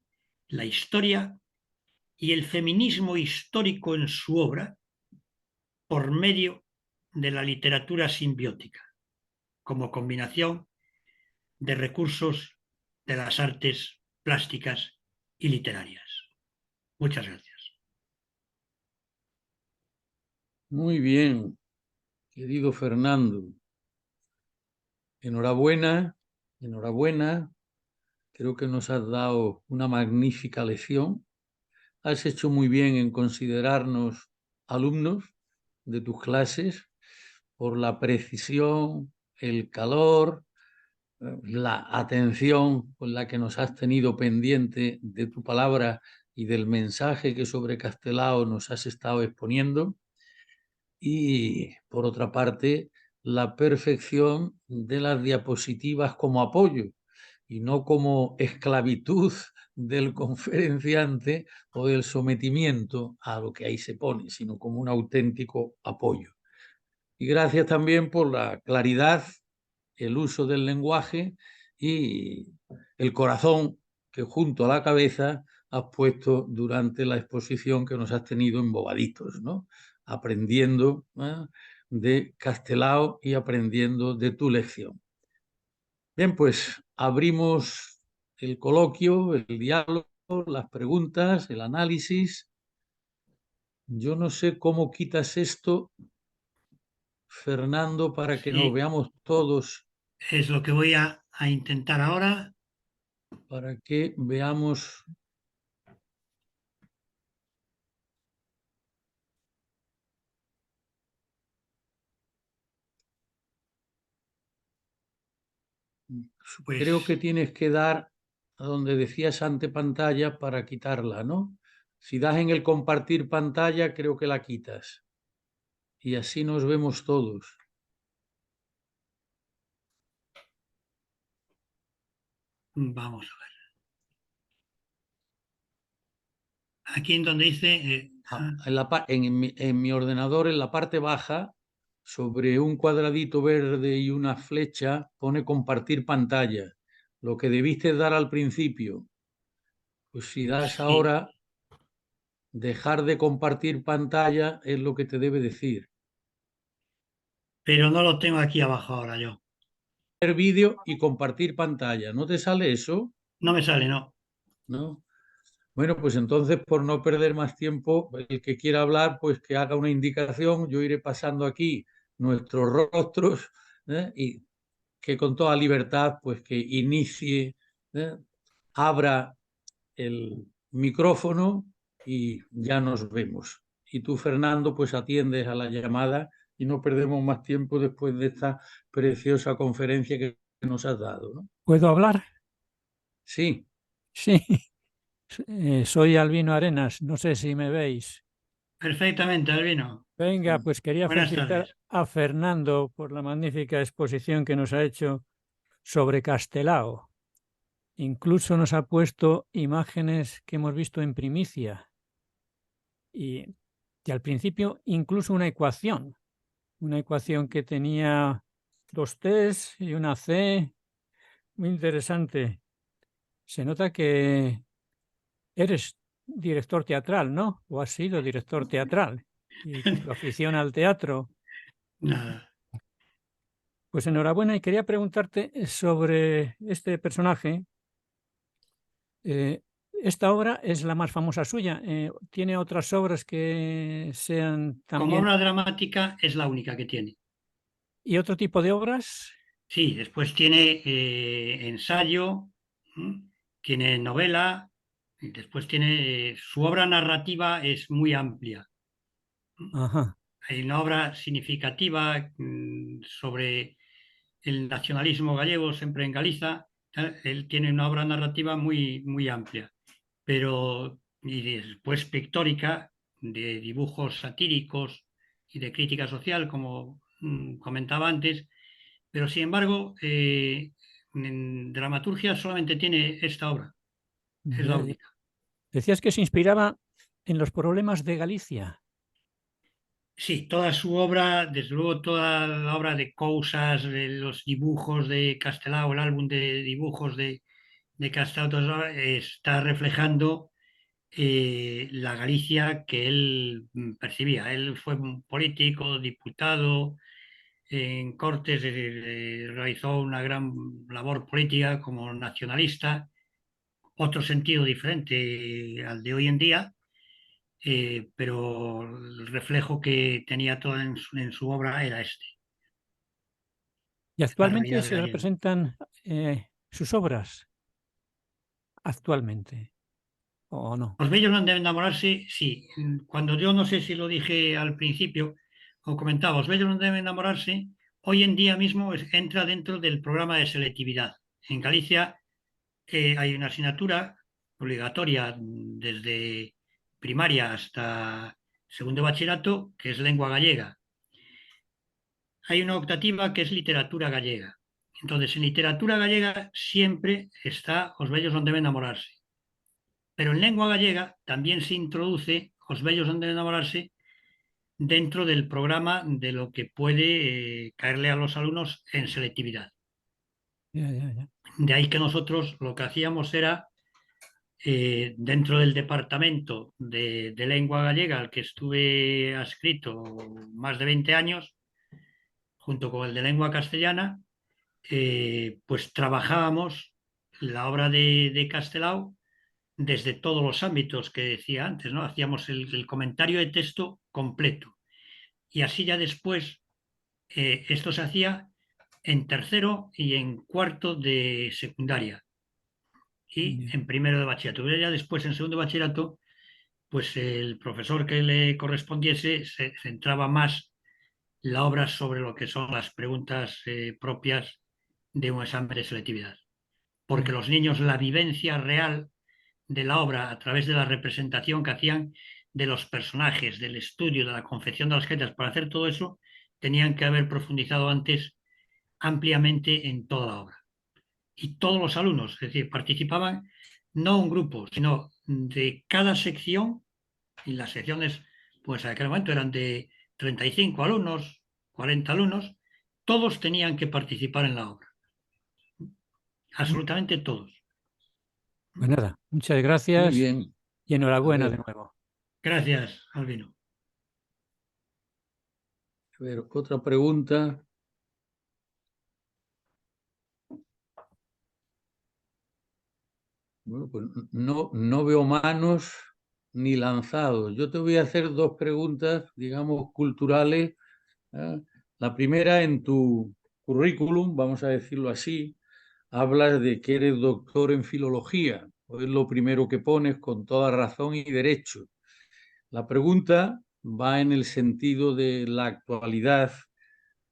la historia y el feminismo histórico en su obra por medio de la literatura simbiótica, como combinación de recursos de las artes plásticas y literarias. Muchas gracias. Muy bien, querido Fernando. Enhorabuena, enhorabuena. Creo que nos has dado una magnífica lección. Has hecho muy bien en considerarnos alumnos de tus clases por la precisión, el calor, la atención con la que nos has tenido pendiente de tu palabra y del mensaje que sobre Castelao nos has estado exponiendo. Y, por otra parte, la perfección de las diapositivas como apoyo y no como esclavitud del conferenciante o del sometimiento a lo que ahí se pone, sino como un auténtico apoyo. Y gracias también por la claridad, el uso del lenguaje y el corazón que junto a la cabeza has puesto durante la exposición que nos has tenido en Bobaditos, ¿no? Aprendiendo de Castelao y aprendiendo de tu lección. Bien, pues abrimos el coloquio, el diálogo, las preguntas, el análisis. Yo no sé cómo quitas esto, Fernando, para que nos Sí, veamos todos, es lo que voy a intentar ahora. para que veamos. Creo que Pues tienes que dar a donde decías ante pantalla para quitarla, ¿no? Si das en el compartir pantalla, creo que la quitas. Y así nos vemos todos. vamos a ver. Aquí en donde dice... En mi ordenador, en la parte baja, sobre un cuadradito verde y una flecha, pone compartir pantalla. Lo que debiste dar al principio. Pues si das sí, ahora, dejar de compartir pantalla es lo que te debe decir. pero no lo tengo aquí abajo ahora yo. Ver vídeo y compartir pantalla. ¿No te sale eso? No me sale, no. ¿No? Bueno, pues entonces, por no perder más tiempo, el que quiera hablar, pues que haga una indicación. Yo iré pasando aquí nuestros rostros, y que con toda libertad, pues que inicie, ¿eh? Abra el micrófono y ya nos vemos. Y tú, Fernando, pues atiendes a la llamada y no perdemos más tiempo después de esta preciosa conferencia que nos has dado, ¿no? ¿Puedo hablar? Sí. Sí, soy Albino Arenas, no sé si me veis. Perfectamente, Albino. Venga, pues quería Buenas felicitar tardes. a Fernando por la magnífica exposición que nos ha hecho sobre Castelao. Incluso nos ha puesto imágenes que hemos visto en primicia y al principio incluso una ecuación que tenía dos T's y una C, muy interesante. Se nota que eres director teatral, ¿no? O has sido director teatral y tu afición al teatro. Nada. Pues enhorabuena y quería preguntarte sobre este personaje. Esta obra es la más famosa suya. ¿Tiene otras obras que sean Como también... obra dramática es la única que tiene. ¿Y otro tipo de obras? Sí, después tiene ensayo, tiene novela, y después tiene su obra narrativa es muy amplia. Ajá. hay una obra significativa sobre el nacionalismo gallego, siempre en Galiza. Él tiene una obra narrativa muy, muy amplia, pero y después pictórica, de dibujos satíricos y de crítica social, como comentaba antes, pero sin embargo, en dramaturgia solamente tiene esta obra, es la Ya, ya. única. Decías que se inspiraba en los problemas de Galicia. Sí, toda su obra, desde luego toda la obra de Cousas, de los dibujos de Castelao, el álbum de dibujos de Castelao, todo eso, está reflejando la Galicia que él percibía. Él fue un político, diputado en Cortes, realizó una gran labor política como nacionalista, otro sentido diferente al de hoy en día, pero el reflejo que tenía todo en su obra era este, Y la actualmente realidad se gallega. representan sus obras, actualmente, ¿o no? Los bellos no han de enamorarse, sí. Cuando yo no sé si lo dije al principio o comentaba, los bellos no deben enamorarse, hoy en día mismo entra dentro del programa de selectividad. En Galicia hay una asignatura obligatoria desde primaria hasta segundo de bachillerato, que es lengua gallega. Hay una optativa que es literatura gallega. Entonces, en literatura gallega siempre está Os bellos non deben enamorarse. Pero en lengua gallega también se introduce Os bellos non deben enamorarse dentro del programa de lo que puede caerle a los alumnos en selectividad. Ya, ya, ya. De ahí que nosotros lo que hacíamos era, dentro del departamento de lengua gallega al que estuve adscrito más de 20 años, junto con el de lengua castellana, pues trabajábamos la obra de Castelao desde todos los ámbitos que decía antes, ¿no? Hacíamos el comentario de texto completo. Y así ya después, esto se hacía en tercero y en cuarto de secundaria y Ya. en primero de bachillerato. Ya después, en segundo de bachillerato, pues el profesor que le correspondiese se centraba más la obra sobre lo que son las preguntas propias de un examen de selectividad. Porque Ya. los niños, la vivencia real de la obra a través de la representación que hacían de los personajes, del estudio, de la confección de las cartas, para hacer todo eso, tenían que haber profundizado antes ampliamente en toda la obra. Y todos los alumnos, es decir, participaban no un grupo, sino de cada sección, y las secciones, pues en aquel momento eran de 35 alumnos, 40 alumnos, todos tenían que participar en la obra, absolutamente todos. Pues nada, muchas Muy gracias bien. y A enhorabuena de ver, nuevo. Gracias, Albino. otra pregunta. Bueno, pues no veo manos ni lanzados. Yo te voy a hacer dos preguntas, digamos, culturales. ¿Eh? La primera, en tu currículum, vamos a decirlo así, hablas de que eres doctor en filología. Es lo primero que pones con toda razón y derecho. La pregunta va en el sentido de la actualidad.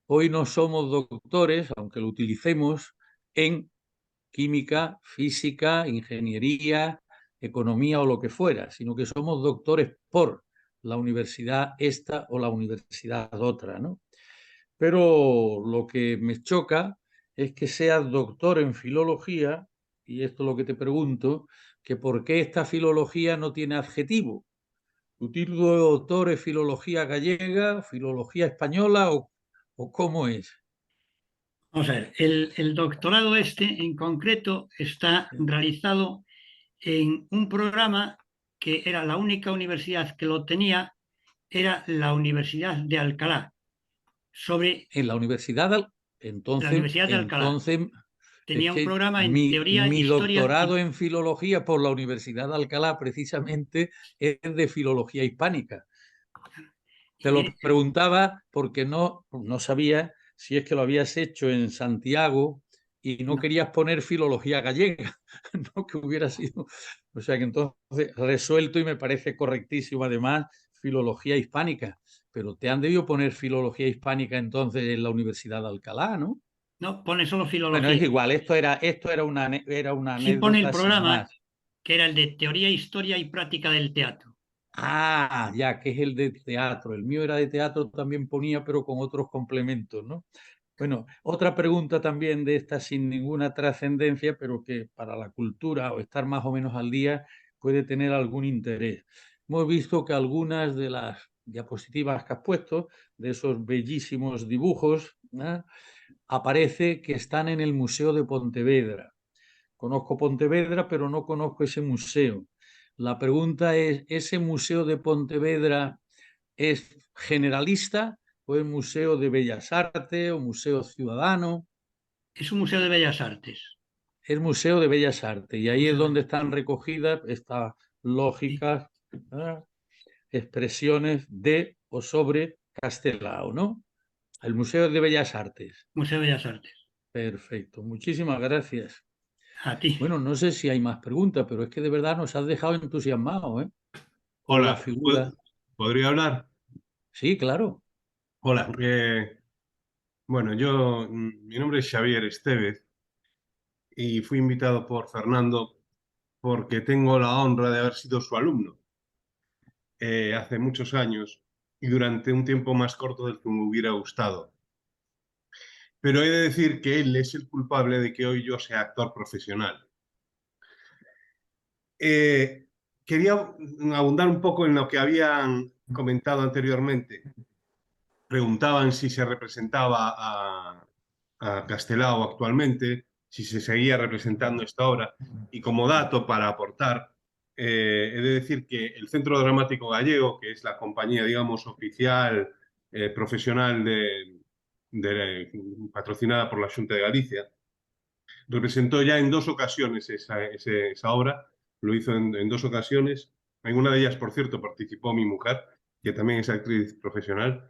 Hoy no somos doctores, aunque lo utilicemos, en química, física, ingeniería, economía o lo que fuera, sino que somos doctores por la universidad esta o la universidad otra, ¿no? Pero lo que me choca es que seas doctor en filología, y esto es lo que te pregunto, que por qué esta filología no tiene adjetivo. ¿Tu título de doctor es filología gallega, filología española o cómo es? Vamos a ver, el doctorado este en concreto está realizado en un programa que era la única universidad que lo tenía, era la Universidad de Alcalá, sobre En la universidad, la entonces, Universidad de Alcalá. es Tenía un que programa en mi, teoría, mi historia doctorado y en filología por la Universidad de Alcalá precisamente es de filología hispánica. Te lo mire, preguntaba porque no sabía si es que lo habías hecho en Santiago y no no, querías poner filología gallega, no que hubiera sido. O sea que entonces resuelto y me parece correctísimo además filología hispánica, pero te han debido poner filología hispánica entonces en la Universidad de Alcalá, ¿no? No, pone solo Bueno, filología. es igual, esto era una Sí pone el anécdota sin programa, más. que era el de Teoría, Historia y Práctica del Teatro. Ah, ya, que es el de teatro. El mío era de teatro, también ponía, pero con otros complementos, ¿no? Bueno, otra pregunta también de esta sin ninguna trascendencia, pero que para la cultura o estar más o menos al día puede tener algún interés. Hemos visto que algunas de las diapositivas que has puesto, de esos bellísimos dibujos, ¿no?, aparece que están en el Museo de Pontevedra. Conozco Pontevedra, pero no conozco ese museo. La pregunta es, ¿ese museo de Pontevedra es generalista o es museo de Bellas Artes o museo ciudadano? Es un museo de bellas artes. Es museo de Bellas Artes y ahí es Museo de- donde están recogidas estas sí, lógicas, ¿verdad?, expresiones de o sobre Castelao, ¿no? El Museo de Bellas Artes. Museo de Bellas Artes. Perfecto, muchísimas gracias. A ti. Bueno, no sé si hay más preguntas, pero es que de verdad nos has dejado entusiasmados, ¿eh?, con la Hola, figura. ¿podría hablar? Sí, claro. Hola, bueno, mi nombre es Xavier Estevez y fui invitado por Fernando porque tengo la honra de haber sido su alumno hace muchos años y durante un tiempo más corto del que me hubiera gustado. Pero he de decir que él es el culpable de que hoy yo sea actor profesional. Quería abundar un poco en lo que habían comentado anteriormente. Preguntaban si se representaba a Castelao actualmente, si se seguía representando esta obra. Y como dato para aportar, he de decir que el Centro Dramático Gallego, que es la compañía, digamos, oficial, profesional patrocinada por la Xunta de Galicia, representó ya en 2 ocasiones esa obra, lo hizo en 2 ocasiones. En una de ellas, por cierto, participó mi mujer, que también es actriz profesional.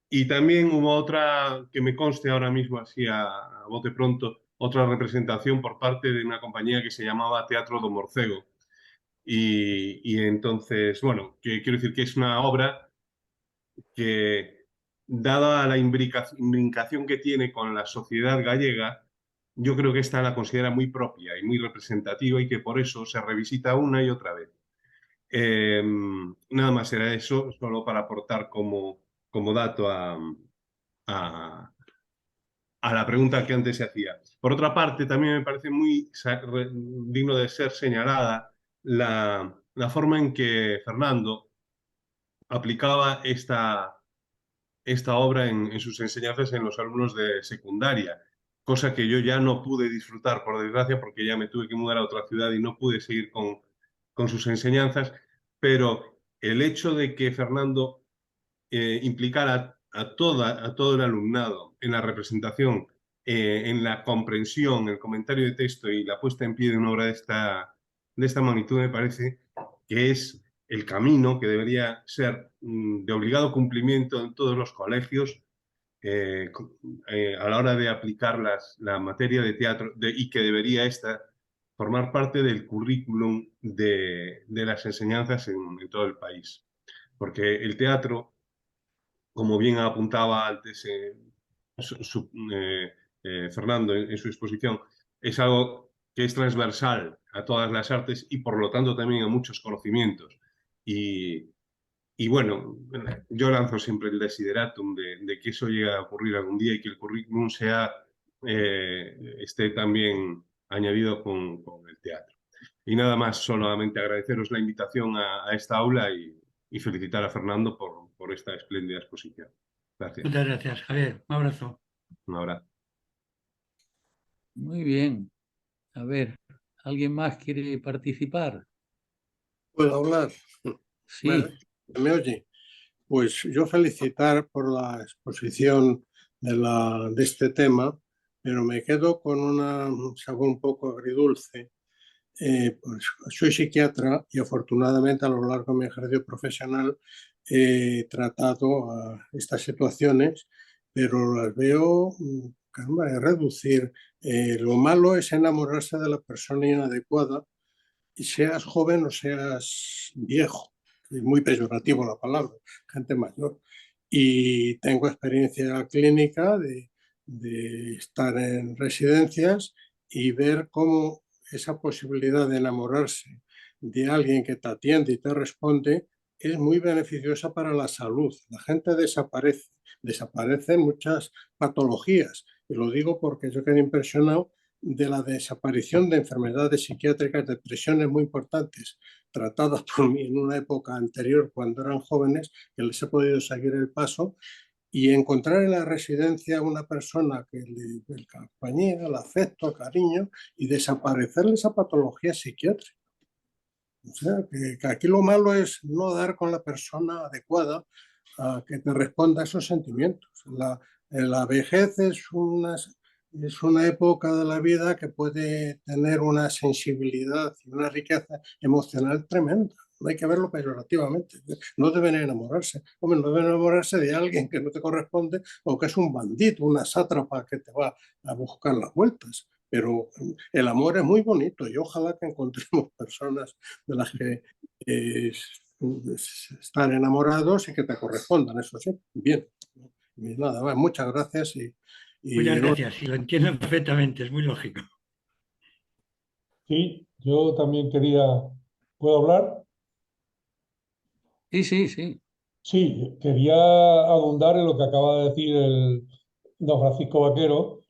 Y también hubo otra, que me conste ahora mismo así a bote pronto, otra representación por parte de una compañía que se llamaba Teatro do Morcego. Y entonces, bueno, que quiero decir que es una obra que, dada la imbricación que tiene con la sociedad gallega, yo creo que esta la considera muy propia y muy representativa y que por eso se revisita una y otra vez. Nada más era eso, solo para aportar como dato a, a la pregunta que antes se hacía. Por otra parte, también me parece muy digno de ser señalada la forma en que Fernando aplicaba esta obra en sus enseñanzas en los alumnos de secundaria, cosa que yo ya no pude disfrutar, por desgracia, porque ya me tuve que mudar a otra ciudad y no pude seguir con sus enseñanzas, pero el hecho de que Fernando implicar a todo el alumnado en la representación, en la comprensión, el comentario de texto y la puesta en pie de una obra de esta magnitud, me parece que es el camino que debería ser de obligado cumplimiento en todos los colegios a la hora de aplicar la materia de teatro y que debería esta formar parte del currículum de las enseñanzas en todo el país. Porque el teatro, como bien apuntaba antes Fernando en su exposición, es algo que es transversal a todas las artes y por lo tanto también a muchos conocimientos. Y bueno, yo lanzo siempre el desideratum de que eso llegue a ocurrir algún día y que el currículum esté también añadido con el teatro. Y nada más, solamente agradeceros la invitación a esta aula y felicitar a Fernando por esta espléndida exposición. Gracias. Muchas gracias, Javier. Un abrazo. Un abrazo. Muy bien. A ver, ¿alguien más quiere participar? ¿Puedo hablar? Sí. ¿Me oye? Pues yo felicitar por la exposición de este tema, pero me quedo con un sabor un poco agridulce. Pues soy psiquiatra y afortunadamente a lo largo de mi ejercicio profesional he tratado estas situaciones, pero las veo, caramba, es reducir. Lo malo es enamorarse de la persona inadecuada, y seas joven o seas viejo, es muy peyorativo la palabra, gente mayor. y tengo experiencia clínica de estar en residencias y ver cómo esa posibilidad de enamorarse de alguien que te atiende y te responde es muy beneficiosa para la salud. La gente desaparecen muchas patologías. Y lo digo porque yo quedé impresionado de la desaparición de enfermedades psiquiátricas, depresiones muy importantes, tratadas por mí en una época anterior, cuando eran jóvenes, que les he podido seguir el paso, y encontrar en la residencia una persona que le acompañe, el afecto, el cariño, y desaparecerle esa patología psiquiátrica. O sea, que aquí lo malo es no dar con la persona adecuada a que te responda a esos sentimientos. La vejez es una época de la vida que puede tener una sensibilidad y una riqueza emocional tremenda. No hay que verlo peyorativamente. No deben enamorarse. Hombre, no deben enamorarse de alguien que no te corresponde o que es un bandito, una sátrapa que te va a buscar las vueltas. Pero el amor es muy bonito y ojalá que encontremos personas de las que están enamorados y que te correspondan, eso sí. Bien. Y nada más, muchas gracias Muchas gracias, y lo entiendo perfectamente, es muy lógico. Sí, yo también quería... ¿Puedo hablar? Sí, sí, sí. Sí, quería abundar en lo que acaba de decir el don Francisco Vaquero.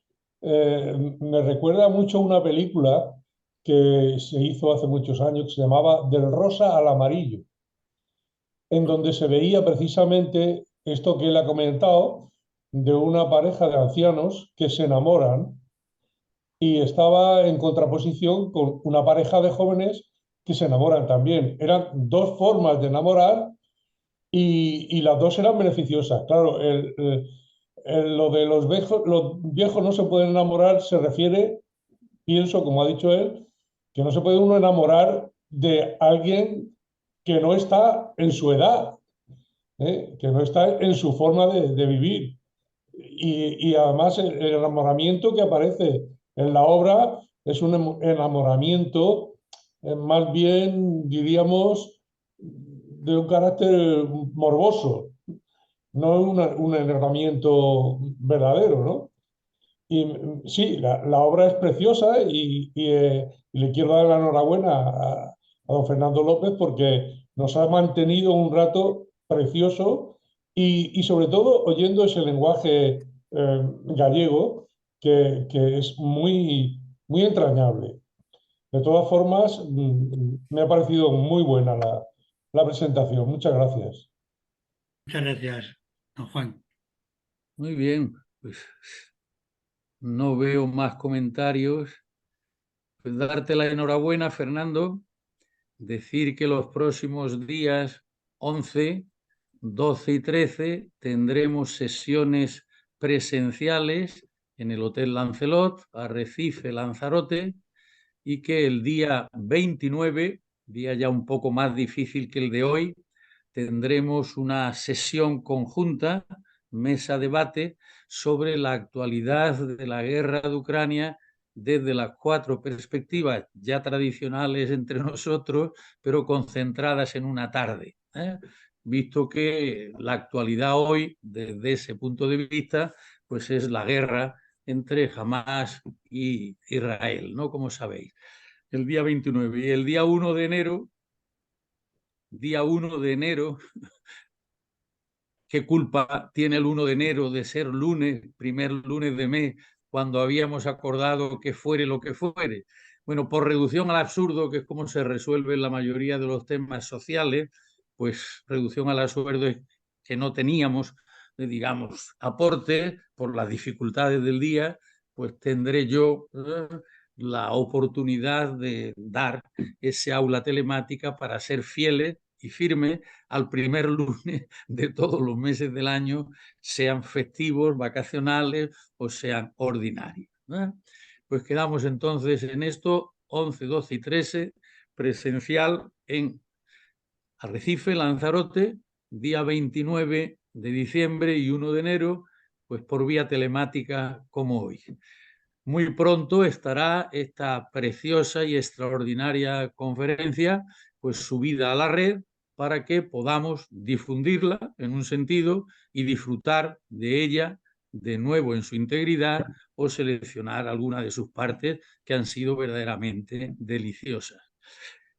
Me recuerda mucho una película que se hizo hace muchos años que se llamaba Del rosa al amarillo, en donde se veía precisamente esto que él ha comentado, de una pareja de ancianos que se enamoran y estaba en contraposición con una pareja de jóvenes que se enamoran también. Eran dos formas de enamorar y las dos eran beneficiosas. Claro, lo de los viejos no se pueden enamorar se refiere, pienso, como ha dicho él, que no se puede uno enamorar de alguien que no está en su edad, que no está en su forma de vivir. Y además el enamoramiento que aparece en la obra es un enamoramiento más bien, diríamos, de un carácter morboso, no un enamoramiento verdadero, ¿no? Y sí, la obra es preciosa y le quiero dar la enhorabuena a don Fernando López porque nos ha mantenido un rato precioso y sobre todo oyendo ese lenguaje gallego que es muy, muy entrañable. De todas formas, me ha parecido muy buena la presentación. Muchas gracias. Muchas gracias, don Juan. Muy bien. Pues no veo más comentarios. Pues darte la enhorabuena, Fernando. Decir que los próximos días 11, 12 y 13 tendremos sesiones presenciales en el Hotel Lancelot, Arrecife, Lanzarote, y que el día 29, día ya un poco más difícil que el de hoy, tendremos una sesión conjunta, mesa debate, sobre la actualidad de la guerra de Ucrania desde las 4 perspectivas ya tradicionales entre nosotros, pero concentradas en una tarde, visto que la actualidad hoy, desde ese punto de vista, pues es la guerra entre Hamás y Israel, ¿no? Como sabéis, el día 29 y el día 1 de enero, ¿qué culpa tiene el 1 de enero de ser lunes, primer lunes de mes, cuando habíamos acordado que fuere lo que fuere? Bueno, por reducción al absurdo, que es como se resuelve la mayoría de los temas sociales, pues reducción al absurdo es que no teníamos, digamos, aporte por las dificultades del día, pues tendré yo la oportunidad de dar ese aula telemática para ser fieles y firmes al primer lunes de todos los meses del año, sean festivos, vacacionales o sean ordinarios. Pues quedamos entonces en esto, 11, 12 y 13, presencial en Arrecife, Lanzarote, día 29 de diciembre y 1 de enero, pues por vía telemática como hoy. Muy pronto estará esta preciosa y extraordinaria conferencia pues subida a la red para que podamos difundirla en un sentido y disfrutar de ella de nuevo en su integridad, o seleccionar alguna de sus partes que han sido verdaderamente deliciosas.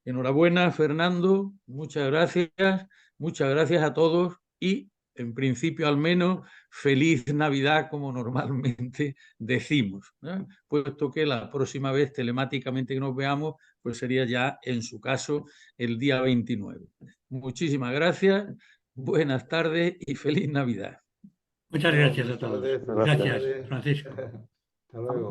Enhorabuena, Fernando, muchas gracias a todos y, en principio al menos, feliz Navidad, como normalmente decimos, ¿no? Puesto que la próxima vez telemáticamente que nos veamos, pues sería ya, en su caso, el día 29. Muchísimas gracias, buenas tardes y feliz Navidad. Muchas gracias a todos. Gracias, Francisco. Hasta luego.